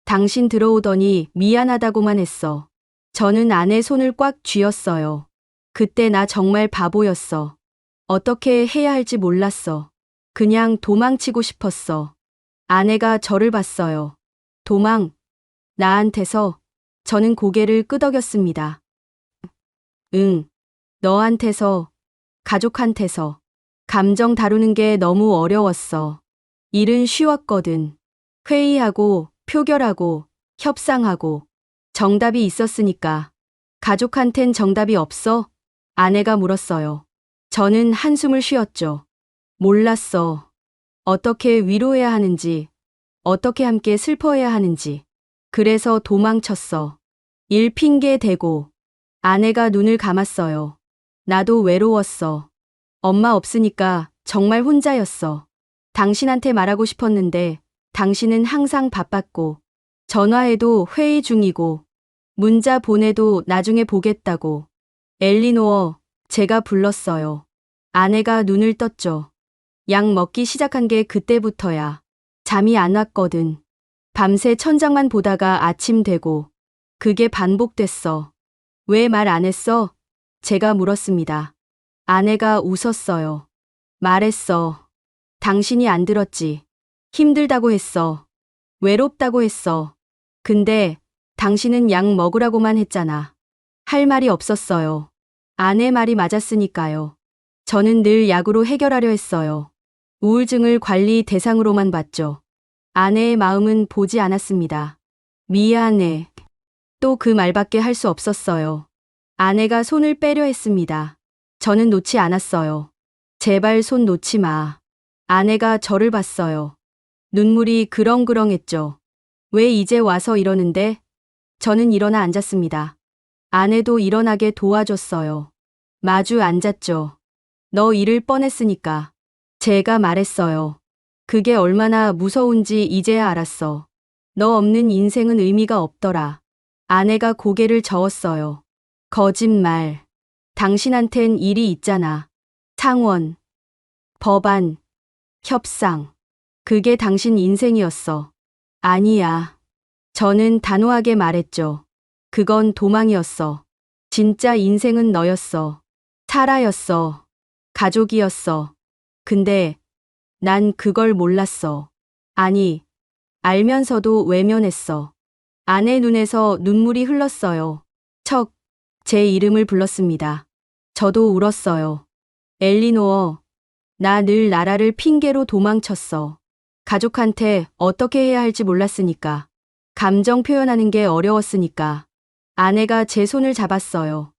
당신 들어오더니 미안하다고만 했어. 저는 아내 손을 꽉 쥐었어요. 그때 나 정말 바보였어. 어떻게 해야 할지 몰랐어. 그냥 도망치고 싶었어. 아내가 저를 봤어요. 도망. 나한테서. 저는 고개를 끄덕였습니다. 응. 너한테서. 가족한테서. 감정 다루는 게 너무 어려웠어. 일은 쉬웠거든. 회의하고, 표결하고, 협상하고. 정답이 있었으니까. 가족한텐 정답이 없어? 아내가 물었어요. 저는 한숨을 쉬었죠. 몰랐어. 어떻게 위로해야 하는지, 어떻게 함께 슬퍼해야 하는지. 그래서 도망쳤어. 일 핑계 대고. 아내가 눈을 감았어요. 나도 외로웠어. 엄마 없으니까 정말 혼자였어. 당신한테 말하고 싶었는데 당신은 항상 바빴고, 전화해도 회의 중이고, 문자 보내도 나중에 보겠다고. 엘리노어, 제가 불렀어요. 아내가 눈을 떴죠. 약 먹기 시작한 게 그때부터야. 잠이 안 왔거든. 밤새 천장만 보다가 아침 되고, 그게 반복됐어. 왜 말 안 했어? 제가 물었습니다. 아내가 웃었어요. 말했어. 당신이 안 들었지. 힘들다고 했어. 외롭다고 했어. 근데 당신은 약 먹으라고만 했잖아. 할 말이 없었어요. 아내 말이 맞았으니까요. 저는 늘 약으로 해결하려 했어요. 우울증을 관리 대상으로만 봤죠. 아내의 마음은 보지 않았습니다. 미안해. 또 그 말밖에 할 수 없었어요. 아내가 손을 빼려 했습니다. 저는 놓지 않았어요. 제발 손 놓지 마. 아내가 저를 봤어요. 눈물이 그렁그렁했죠. 왜 이제 와서 이러는데? 저는 일어나 앉았습니다. 아내도 일어나게 도와줬어요. 마주 앉았죠. 너 잃을 뻔했으니까. 제가 말했어요. 그게 얼마나 무서운지 이제야 알았어. 너 없는 인생은 의미가 없더라. 아내가 고개를 저었어요. 거짓말. 당신한텐 일이 있잖아. 상원, 법안, 협상. 그게 당신 인생이었어. 아니야. 저는 단호하게 말했죠. 그건 도망이었어. 진짜 인생은 너였어. 사라였어. 가족이었어. 근데 난 그걸 몰랐어. 아니, 알면서도 외면했어. 아내 눈에서 눈물이 흘렀어요. 척, 제 이름을 불렀습니다. 저도 울었어요. 엘리노어, 나 늘 나라를 핑계로 도망쳤어. 가족한테 어떻게 해야 할지 몰랐으니까. 감정 표현하는 게 어려웠으니까. 아내가 제 손을 잡았어요.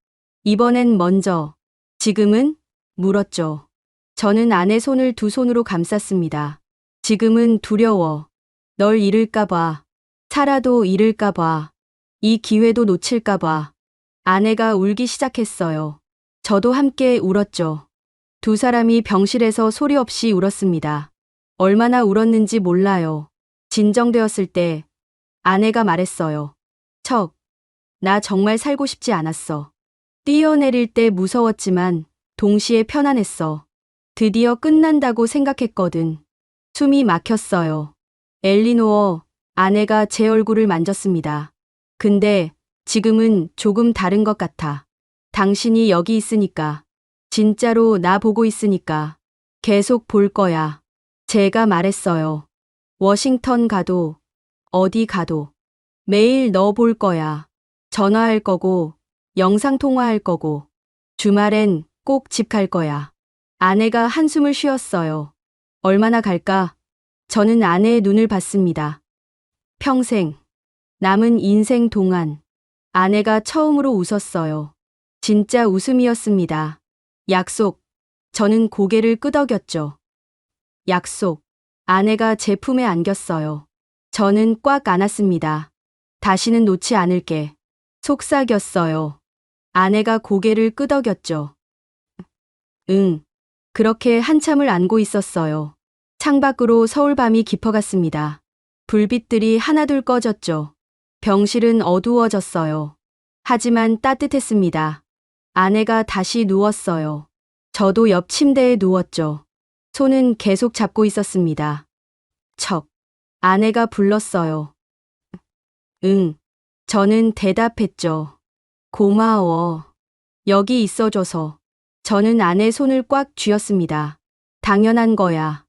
이번엔 먼저, 지금은? 물었죠. 저는 아내 손을 두 손으로 감쌌습니다. 지금은 두려워. 널 잃을까봐. 살아도 잃을까봐. 이 기회도 놓칠까봐. 아내가 울기 시작했어요. 저도 함께 울었죠. 두 사람이 병실에서 소리 없이 울었습니다. 얼마나 울었는지 몰라요. 진정되었을 때 아내가 말했어요. 척, 나 정말 살고 싶지 않았어. 뛰어내릴 때 무서웠지만 동시에 편안했어. 드디어 끝난다고 생각했거든. 숨이 막혔어요. 엘리노어, 아내가 제 얼굴을 만졌습니다. 근데 지금은 조금 다른 것 같아. 당신이 여기 있으니까. 진짜로 나 보고 있으니까. 계속 볼 거야. 제가 말했어요. 워싱턴 가도, 어디 가도. 매일 너 볼 거야. 전화할 거고, 영상통화할 거고. 주말엔 꼭 집 갈 거야. 아내가 한숨을 쉬었어요. 얼마나 갈까? 저는 아내의 눈을 봤습니다. 평생, 남은 인생 동안. 아내가 처음으로 웃었어요. 진짜 웃음이었습니다. 약속. 저는 고개를 끄덕였죠. 약속. 아내가 제 품에 안겼어요. 저는 꽉 안았습니다. 다시는 놓지 않을게. 속삭였어요. 아내가 고개를 끄덕였죠. 응. 그렇게 한참을 안고 있었어요. 창밖으로 서울밤이 깊어갔습니다. 불빛들이 하나둘 꺼졌죠. 병실은 어두워졌어요. 하지만 따뜻했습니다. 아내가 다시 누웠어요. 저도 옆 침대에 누웠죠. 손은 계속 잡고 있었습니다. 척. 아내가 불렀어요. 응. 저는 대답했죠. 고마워. 여기 있어줘서. 저는 아내 손을 꽉 쥐었습니다. 당연한 거야.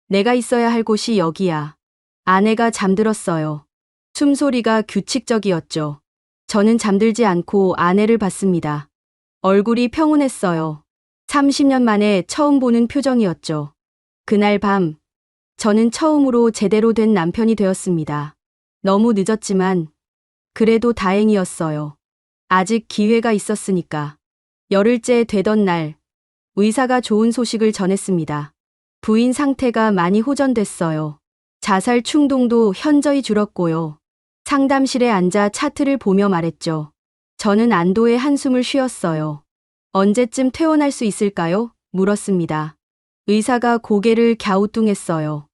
내가 있어야 할 곳이 여기야. 아내가 잠들었어요. 숨소리가 규칙적이었죠. 저는 잠들지 않고 아내를 봤습니다. 얼굴이 평온했어요. 30년 만에 처음 보는 표정이었죠. 그날 밤, 저는 처음으로 제대로 된 남편이 되었습니다. 너무 늦었지만, 그래도 다행이었어요. 아직 기회가 있었으니까. 열흘째 되던 날, 의사가 좋은 소식을 전했습니다. 부인 상태가 많이 호전됐어요. 자살 충동도 현저히 줄었고요. 상담실에 앉아 차트를 보며 말했죠. 저는 안도의 한숨을 쉬었어요. 언제쯤 퇴원할 수 있을까요? 물었습니다. 의사가 고개를 갸우뚱했어요.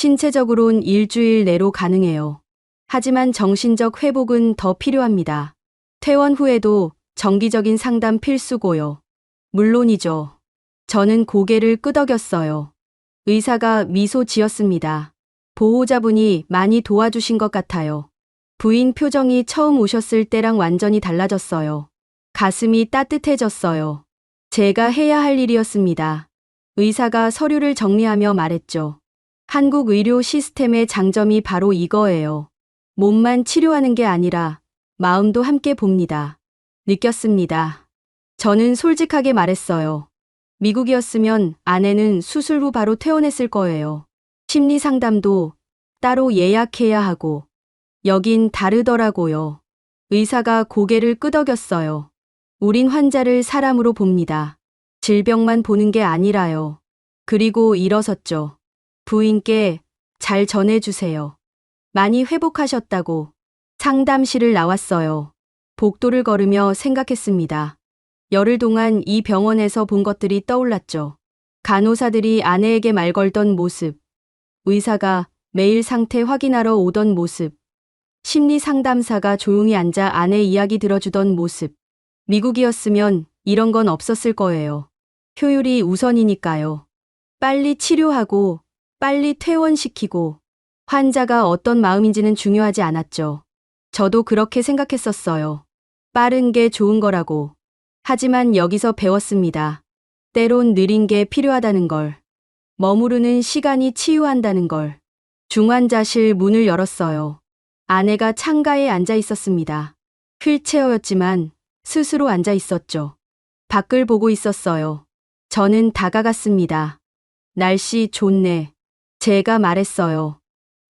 신체적으론 일주일 내로 가능해요. 하지만 정신적 회복은 더 필요합니다. 퇴원 후에도 정기적인 상담 필수고요. 물론이죠. 저는 고개를 끄덕였어요. 의사가 미소 지었습니다. 보호자분이 많이 도와주신 것 같아요. 부인 표정이 처음 오셨을 때랑 완전히 달라졌어요. 가슴이 따뜻해졌어요. 제가 해야 할 일이었습니다. 의사가 서류를 정리하며 말했죠. 한국 의료 시스템의 장점이 바로 이거예요. 몸만 치료하는 게 아니라 마음도 함께 봅니다. 느꼈습니다. 저는 솔직하게 말했어요. 미국이었으면 아내는 수술 후 바로 퇴원했을 거예요. 심리 상담도 따로 예약해야 하고. 여긴 다르더라고요. 의사가 고개를 끄덕였어요. 우린 환자를 사람으로 봅니다. 질병만 보는 게 아니라요. 그리고 일어섰죠. 부인께 잘 전해주세요. 많이 회복하셨다고. 상담실을 나왔어요. 복도를 걸으며 생각했습니다. 열흘 동안 이 병원에서 본 것들이 떠올랐죠. 간호사들이 아내에게 말 걸던 모습, 의사가 매일 상태 확인하러 오던 모습, 심리 상담사가 조용히 앉아 아내 이야기 들어주던 모습. 미국이었으면 이런 건 없었을 거예요. 효율이 우선이니까요. 빨리 치료하고, 빨리 퇴원시키고, 환자가 어떤 마음인지는 중요하지 않았죠. 저도 그렇게 생각했었어요. 빠른 게 좋은 거라고. 하지만 여기서 배웠습니다. 때론 느린 게 필요하다는 걸. 머무르는 시간이 치유한다는 걸. 중환자실 문을 열었어요. 아내가 창가에 앉아 있었습니다. 휠체어였지만 스스로 앉아 있었죠. 밖을 보고 있었어요. 저는 다가갔습니다. 날씨 좋네. 제가 말했어요.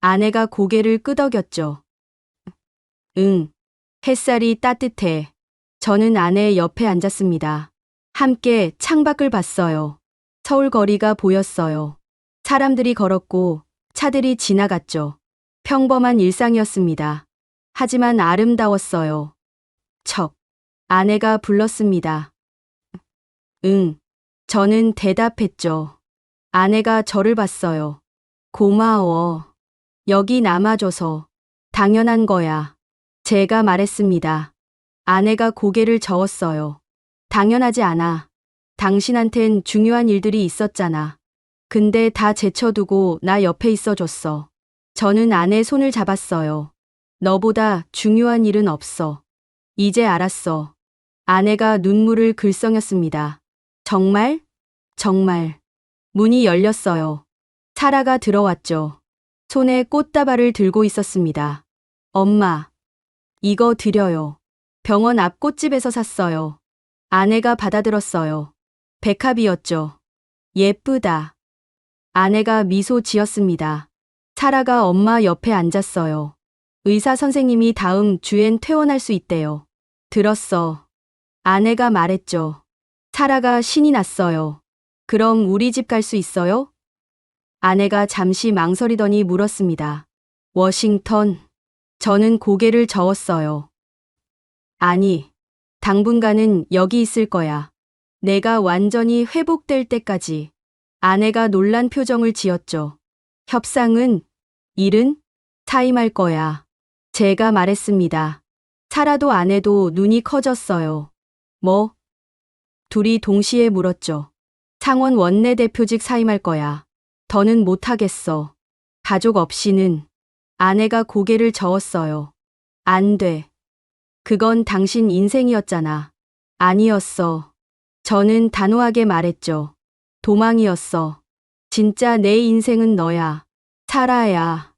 아내가 고개를 끄덕였죠. 응. 햇살이 따뜻해. 저는 아내 옆에 앉았습니다. 함께 창밖을 봤어요. 서울 거리가 보였어요. 사람들이 걸었고 차들이 지나갔죠. 평범한 일상이었습니다. 하지만 아름다웠어요. 척. 아내가 불렀습니다. 응. 저는 대답했죠. 아내가 저를 봤어요. 고마워. 여기 남아줘서. 당연한 거야. 제가 말했습니다. 아내가 고개를 저었어요. 당연하지 않아. 당신한텐 중요한 일들이 있었잖아. 근데 다 제쳐두고 나 옆에 있어줬어. 저는 아내 손을 잡았어요. 너보다 중요한 일은 없어. 이제 알았어. 아내가 눈물을 글썽였습니다. 정말? 정말. 문이 열렸어요. 사라가 들어왔죠. 손에 꽃다발을 들고 있었습니다. 엄마, 이거 드려요. 병원 앞 꽃집에서 샀어요. 아내가 받아들었어요. 백합이었죠. 예쁘다. 아내가 미소 지었습니다. 사라가 엄마 옆에 앉았어요. 의사 선생님이 다음 주엔 퇴원할 수 있대요. 들었어. 아내가 말했죠. 사라가 신이 났어요. 그럼 우리 집 갈 수 있어요? 아내가 잠시 망설이더니 물었습니다. 워싱턴. 저는 고개를 저었어요. 아니, 당분간은 여기 있을 거야. 내가 완전히 회복될 때까지. 아내가 놀란 표정을 지었죠. 협상은? 일은? 사임할 거야. 제가 말했습니다. 사라도 아내도 눈이 커졌어요. 뭐? 둘이 동시에 물었죠. 상원 원내대표직 사임할 거야. 더는 못하겠어. 가족 없이는. 아내가 고개를 저었어요. 안 돼. 그건 당신 인생이었잖아. 아니었어. 저는 단호하게 말했죠. 도망이었어. 진짜 내 인생은 너야. 사라야.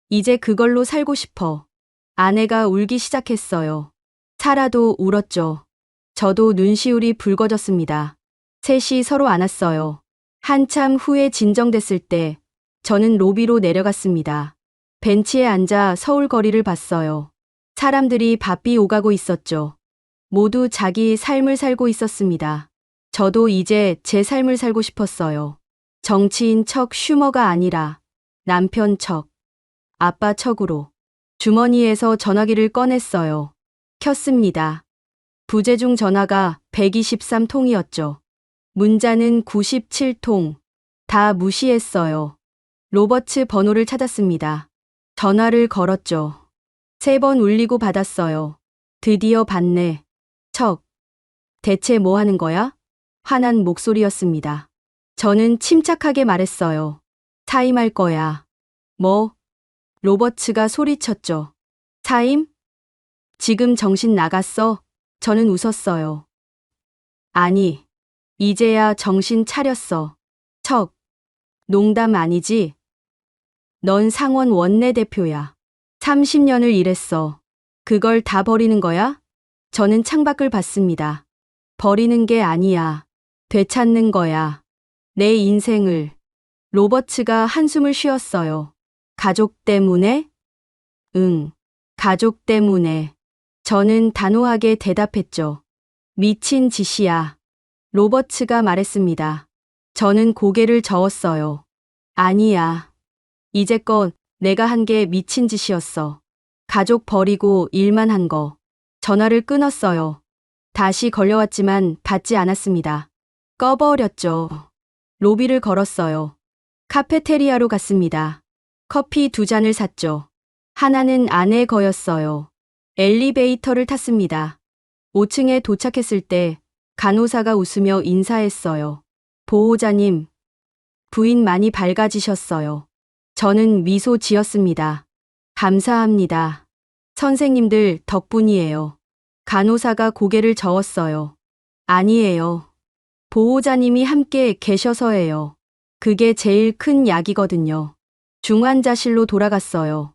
이제 그걸로 살고 싶어. 아내가 울기 시작했어요. 사라도 울었죠. 저도 눈시울이 붉어졌습니다. 셋이 서로 안았어요. 한참 후에 진정됐을 때 저는 로비로 내려갔습니다. 벤치에 앉아 서울 거리를 봤어요. 사람들이 바삐 오가고 있었죠. 모두 자기 삶을 살고 있었습니다. 저도 이제 제 삶을 살고 싶었어요. 정치인 척 슈머가 아니라 남편 척, 아빠 척으로. 주머니에서 전화기를 꺼냈어요. 켰습니다. 부재중 전화가 123통이었죠. 문자는 97통. 다 무시했어요. 로버츠 번호를 찾았습니다. 전화를 걸었죠. 3번 울리고 받았어요. 드디어 받네. 척. 대체 뭐 하는 거야? 화난 목소리였습니다. 저는 침착하게 말했어요. 사임할 거야. 뭐? 로버츠가 소리쳤죠. 사임? 지금 정신 나갔어? 저는 웃었어요. 아니, 이제야 정신 차렸어. 척. 농담 아니지? 넌 상원 원내대표야. 30년을 일했어. 그걸 다 버리는 거야? 저는 창밖을 봤습니다. 버리는 게 아니야. 되찾는 거야. 내 인생을. 로버츠가 한숨을 쉬었어요. 가족 때문에? 응. 가족 때문에. 저는 단호하게 대답했죠. 미친 짓이야. 로버츠가 말했습니다. 저는 고개를 저었어요. 아니야. 이제껏 내가 한 게 미친 짓이었어. 가족 버리고 일만 한 거. 전화를 끊었어요. 다시 걸려왔지만 받지 않았습니다. 꺼버렸죠. 로비를 걸었어요. 카페테리아로 갔습니다. 커피 2잔을 샀죠. 하나는 아내 거였어요. 엘리베이터를 탔습니다. 5층에 도착했을 때 간호사가 웃으며 인사했어요. 보호자님, 부인 많이 밝아지셨어요. 저는 미소 지었습니다. 감사합니다. 선생님들 덕분이에요. 간호사가 고개를 저었어요. 아니에요. 보호자님이 함께 계셔서예요. 그게 제일 큰 약이거든요. 중환자실로 돌아갔어요.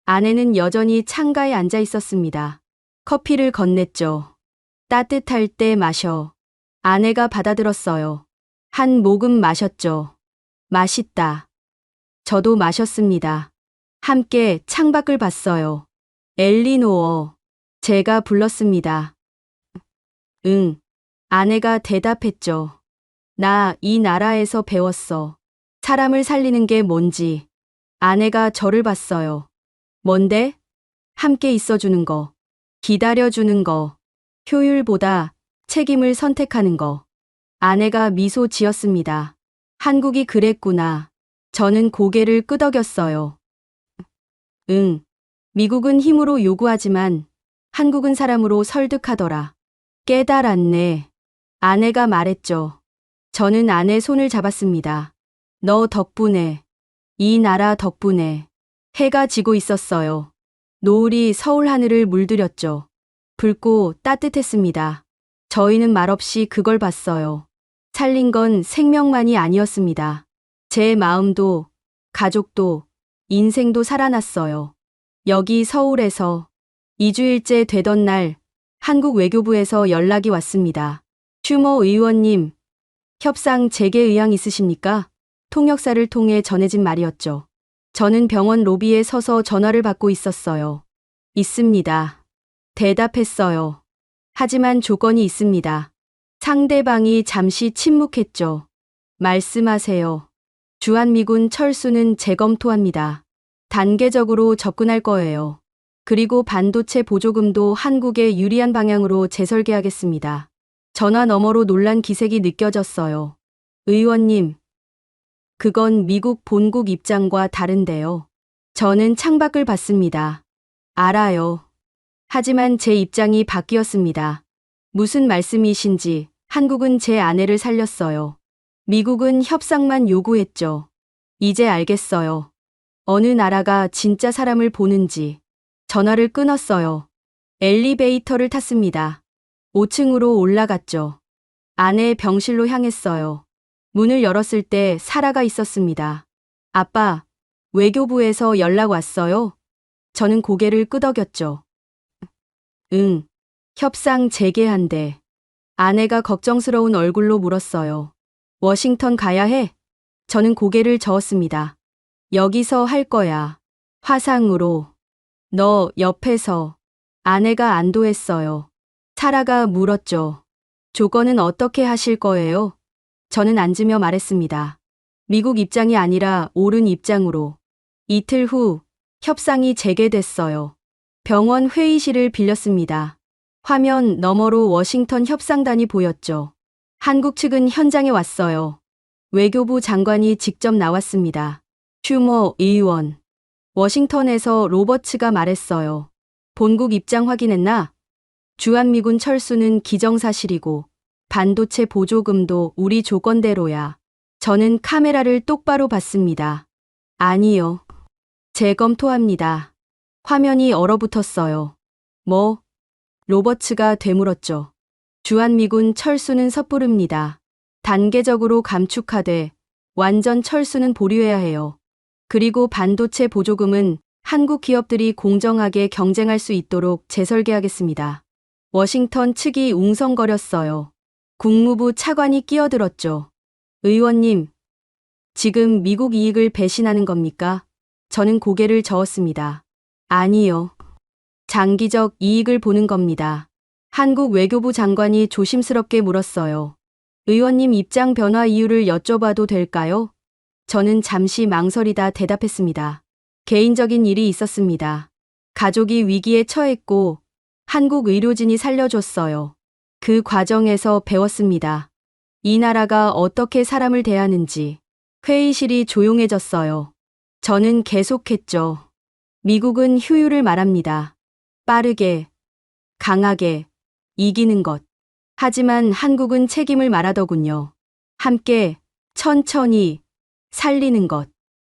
아내는 여전히 창가에 앉아 있었습니다. 커피를 건넸죠. 따뜻할 때 마셔. 아내가 받아들었어요. 한 모금 마셨죠. 맛있다. 저도 마셨습니다. 함께 창밖을 봤어요. 엘리노어. 제가 불렀습니다. 응. 아내가 대답했죠. 나 이 나라에서 배웠어. 사람을 살리는 게 뭔지. 아내가 저를 봤어요. 뭔데? 함께 있어주는 거. 기다려주는 거. 효율보다 책임을 선택하는 거. 아내가 미소 지었습니다. 한국이 그랬구나. 저는 고개를 끄덕였어요. 응. 미국은 힘으로 요구하지만 한국은 사람으로 설득하더라. 깨달았네. 아내가 말했죠. 저는 아내 손을 잡았습니다. 너 덕분에, 이 나라 덕분에 해가 지고 있었어요. 노을이 서울 하늘을 물들였죠. 붉고 따뜻했습니다. 저희는 말없이 그걸 봤어요. 살린 건 생명만이 아니었습니다. 제 마음도, 가족도, 인생도 살아났어요. 여기 서울에서 2주일째 되던 날 한국 외교부에서 연락이 왔습니다. 슈머 의원님, 협상 재개 의향 있으십니까? 통역사를 통해 전해진 말이었죠. 저는 병원 로비에 서서 전화를 받고 있었어요. 있습니다. 대답했어요. 하지만 조건이 있습니다. 상대방이 잠시 침묵했죠. 말씀하세요. 주한미군 철수는 재검토합니다. 단계적으로 접근할 거예요. 그리고 반도체 보조금도 한국에 유리한 방향으로 재설계하겠습니다. 전화 너머로 놀란 기색이 느껴졌어요. 의원님, 그건 미국 본국 입장과 다른데요. 저는 창밖을 봤습니다. 알아요. 하지만 제 입장이 바뀌었습니다. 무슨 말씀이신지. 한국은 제 아내를 살렸어요. 미국은 협상만 요구했죠. 이제 알겠어요. 어느 나라가 진짜 사람을 보는지. 전화를 끊었어요. 엘리베이터를 탔습니다. 5층으로 올라갔죠. 아내 병실로 향했어요. 문을 열었을 때 사라가 있었습니다. 아빠, 외교부에서 연락 왔어요? 저는 고개를 끄덕였죠. 응, 협상 재개한대. 아내가 걱정스러운 얼굴로 물었어요. 워싱턴 가야 해? 저는 고개를 저었습니다. 여기서 할 거야. 화상으로. 너 옆에서. 아내가 안도했어요. 사라가 물었죠. 조건은 어떻게 하실 거예요? 저는 앉으며 말했습니다. 미국 입장이 아니라 옳은 입장으로. 이틀 후 협상이 재개됐어요. 병원 회의실을 빌렸습니다. 화면 너머로 워싱턴 협상단이 보였죠. 한국 측은 현장에 왔어요. 외교부 장관이 직접 나왔습니다. 슈머 의원. 워싱턴에서 로버츠가 말했어요. 본국 입장 확인했나? 주한미군 철수는 기정사실이고 반도체 보조금도 우리 조건대로야. 저는 카메라를 똑바로 봤습니다. 아니요. 재검토합니다. 화면이 얼어붙었어요. 뭐? 로버츠가 되물었죠. 주한미군 철수는 섣부릅니다. 단계적으로 감축하되 완전 철수는 보류해야 해요. 그리고 반도체 보조금은 한국 기업들이 공정하게 경쟁할 수 있도록 재설계하겠습니다. 워싱턴 측이 웅성거렸어요. 국무부 차관이 끼어들었죠. 의원님, 지금 미국 이익을 배신하는 겁니까? 저는 고개를 저었습니다. 아니요. 장기적 이익을 보는 겁니다. 한국 외교부 장관이 조심스럽게 물었어요. 의원님 입장 변화 이유를 여쭤봐도 될까요? 저는 잠시 망설이다 대답했습니다. 개인적인 일이 있었습니다. 가족이 위기에 처했고 한국 의료진이 살려줬어요. 그 과정에서 배웠습니다. 이 나라가 어떻게 사람을 대하는지. 회의실이 조용해졌어요. 저는 계속했죠. 미국은 효율을 말합니다. 빠르게, 강하게, 이기는 것. 하지만 한국은 책임을 말하더군요. 함께, 천천히, 살리는 것.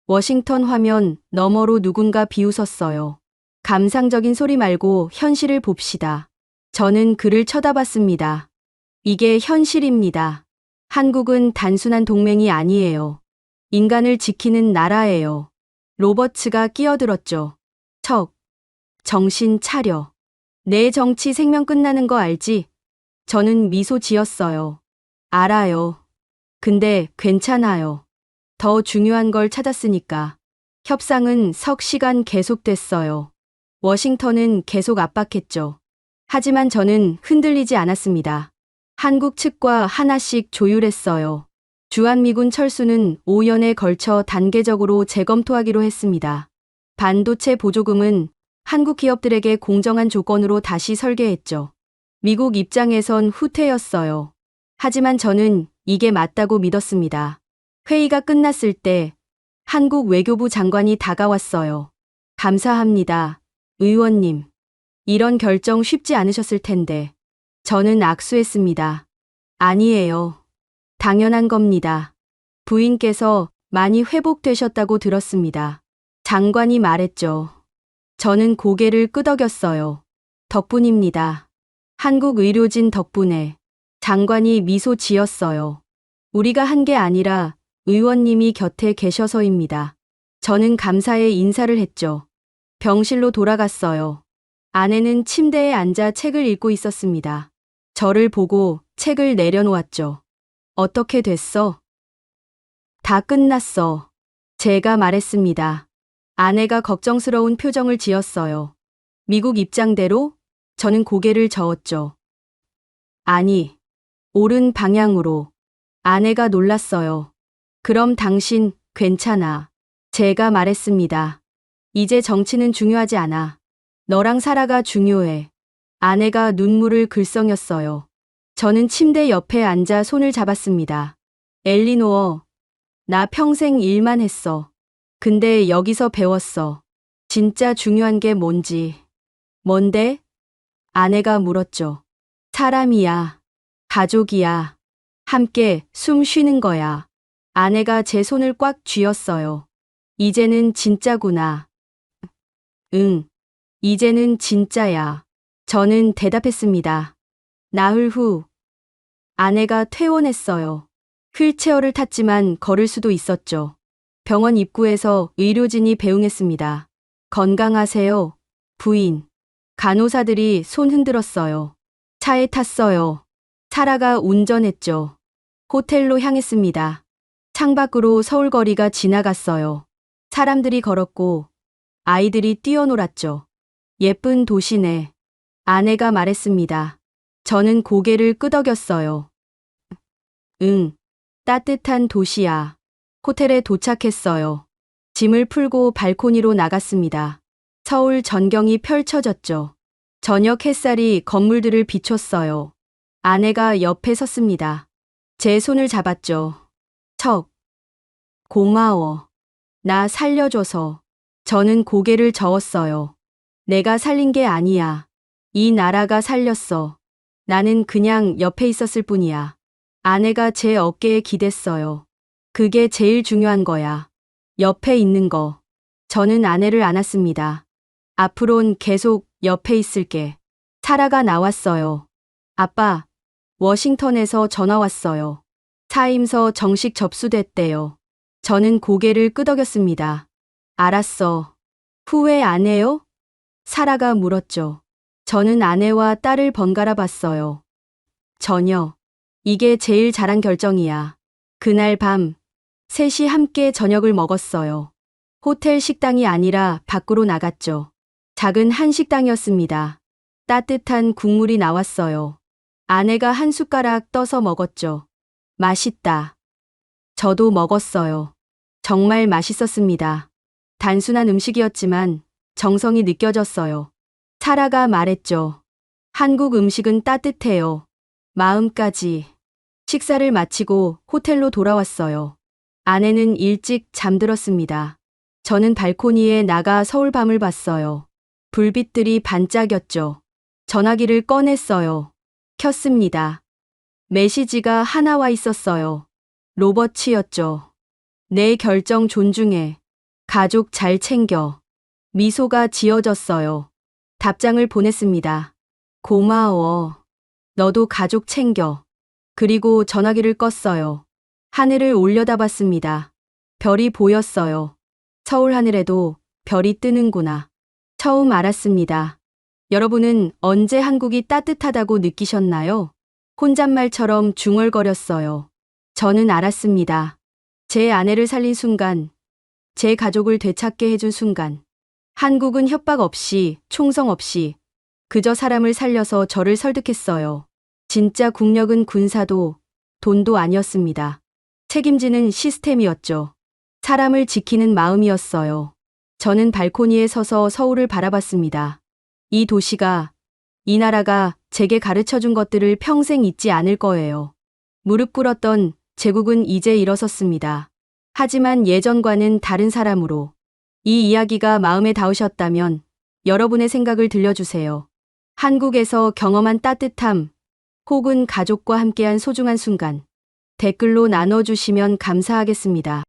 워싱턴 화면 너머로 누군가 비웃었어요. 감상적인 소리 말고 현실을 봅시다. 저는 그를 쳐다봤습니다. 이게 현실입니다. 한국은 단순한 동맹이 아니에요. 인간을 지키는 나라예요. 로버츠가 끼어들었죠. 척, 정신 차려. 내 정치 생명 끝나는 거 알지? 저는 미소 지었어요. 알아요. 근데 괜찮아요. 더 중요한 걸 찾았으니까. 협상은 석 시간 계속됐어요. 워싱턴은 계속 압박했죠. 하지만 저는 흔들리지 않았습니다. 한국 측과 하나씩 조율했어요. 주한미군 철수는 5년에 걸쳐 단계적으로 재검토하기로 했습니다. 반도체 보조금은 한국 기업들에게 공정한 조건으로 다시 설계했죠. 미국 입장에선 후퇴였어요. 하지만 저는 이게 맞다고 믿었습니다. 회의가 끝났을 때 한국 외교부 장관이 다가왔어요. 감사합니다, 의원님. 이런 결정 쉽지 않으셨을 텐데. 저는 악수했습니다. 아니에요. 당연한 겁니다. 부인께서 많이 회복되셨다고 들었습니다. 장관이 말했죠. 저는 고개를 끄덕였어요. 덕분입니다. 한국 의료진 덕분에. 장관이 미소 지었어요. 우리가 한 게 아니라 의원님이 곁에 계셔서입니다. 저는 감사의 인사를 했죠. 병실로 돌아갔어요. 아내는 침대에 앉아 책을 읽고 있었습니다. 저를 보고 책을 내려놓았죠. 어떻게 됐어? 다 끝났어. 제가 말했습니다. 아내가 걱정스러운 표정을 지었어요. 미국 입장대로? 저는 고개를 저었죠. 아니, 옳은 방향으로. 아내가 놀랐어요. 그럼 당신 괜찮아. 제가 말했습니다. 이제 정치는 중요하지 않아. 너랑 살아가 중요해. 아내가 눈물을 글썽였어요. 저는 침대 옆에 앉아 손을 잡았습니다. 엘리노어, 나 평생 일만 했어. 근데 여기서 배웠어. 진짜 중요한 게 뭔지. 뭔데? 아내가 물었죠. 사람이야. 가족이야. 함께 숨 쉬는 거야. 아내가 제 손을 꽉 쥐었어요. 이제는 진짜구나. 응. 이제는 진짜야. 저는 대답했습니다. 나흘 후 아내가 퇴원했어요. 휠체어를 탔지만 걸을 수도 있었죠. 병원 입구에서 의료진이 배웅했습니다. 건강하세요, 부인. 간호사들이 손 흔들었어요. 차에 탔어요. 사라가 운전했죠. 호텔로 향했습니다. 창밖으로 서울거리가 지나갔어요. 사람들이 걸었고 아이들이 뛰어놀았죠. 예쁜 도시네. 아내가 말했습니다. 저는 고개를 끄덕였어요. 응, 따뜻한 도시야. 호텔에 도착했어요. 짐을 풀고 발코니로 나갔습니다. 서울 전경이 펼쳐졌죠. 저녁 햇살이 건물들을 비췄어요. 아내가 옆에 섰습니다. 제 손을 잡았죠. 척. 고마워. 나 살려줘서. 저는 고개를 저었어요. 내가 살린 게 아니야. 이 나라가 살렸어. 나는 그냥 옆에 있었을 뿐이야. 아내가 제 어깨에 기댔어요. 그게 제일 중요한 거야. 옆에 있는 거. 저는 아내를 안았습니다. 앞으론 계속 옆에 있을게. 사라가 나왔어요. 아빠, 워싱턴에서 전화 왔어요. 사임서 정식 접수됐대요. 저는 고개를 끄덕였습니다. 알았어. 후회 안 해요? 사라가 물었죠. 저는 아내와 딸을 번갈아 봤어요. 전혀. 이게 제일 잘한 결정이야. 그날 밤, 셋이 함께 저녁을 먹었어요. 호텔 식당이 아니라 밖으로 나갔죠. 작은 한식당이었습니다. 따뜻한 국물이 나왔어요. 아내가 한 숟가락 떠서 먹었죠. 맛있다. 저도 먹었어요. 정말 맛있었습니다. 단순한 음식이었지만 정성이 느껴졌어요. 사라가 말했죠. 한국 음식은 따뜻해요. 마음까지. 식사를 마치고 호텔로 돌아왔어요. 아내는 일찍 잠들었습니다. 저는 발코니에 나가 서울 밤을 봤어요. 불빛들이 반짝였죠. 전화기를 꺼냈어요. 켰습니다. 메시지가 하나 와 있었어요. 로버츠였죠. 내 결정 존중해. 가족 잘 챙겨. 미소가 지어졌어요. 답장을 보냈습니다. 고마워. 너도 가족 챙겨. 그리고 전화기를 껐어요. 하늘을 올려다봤습니다. 별이 보였어요. 서울 하늘에도 별이 뜨는구나. 처음 알았습니다. 여러분은 언제 한국이 따뜻하다고 느끼셨나요? 혼잣말처럼 중얼거렸어요. 저는 알았습니다. 제 아내를 살린 순간, 제 가족을 되찾게 해준 순간, 한국은 협박 없이, 총성 없이, 그저 사람을 살려서 저를 설득했어요. 진짜 국력은 군사도, 돈도 아니었습니다. 책임지는 시스템이었죠. 사람을 지키는 마음이었어요. 저는 발코니에 서서 서울을 바라봤습니다. 이 도시가, 이 나라가 제게 가르쳐준 것들을 평생 잊지 않을 거예요. 무릎 꿇었던 제국은 이제 일어섰습니다. 하지만 예전과는 다른 사람으로. 이 이야기가 마음에 닿으셨다면 여러분의 생각을 들려주세요. 한국에서 경험한 따뜻함, 혹은 가족과 함께한 소중한 순간, 댓글로 나눠주시면 감사하겠습니다.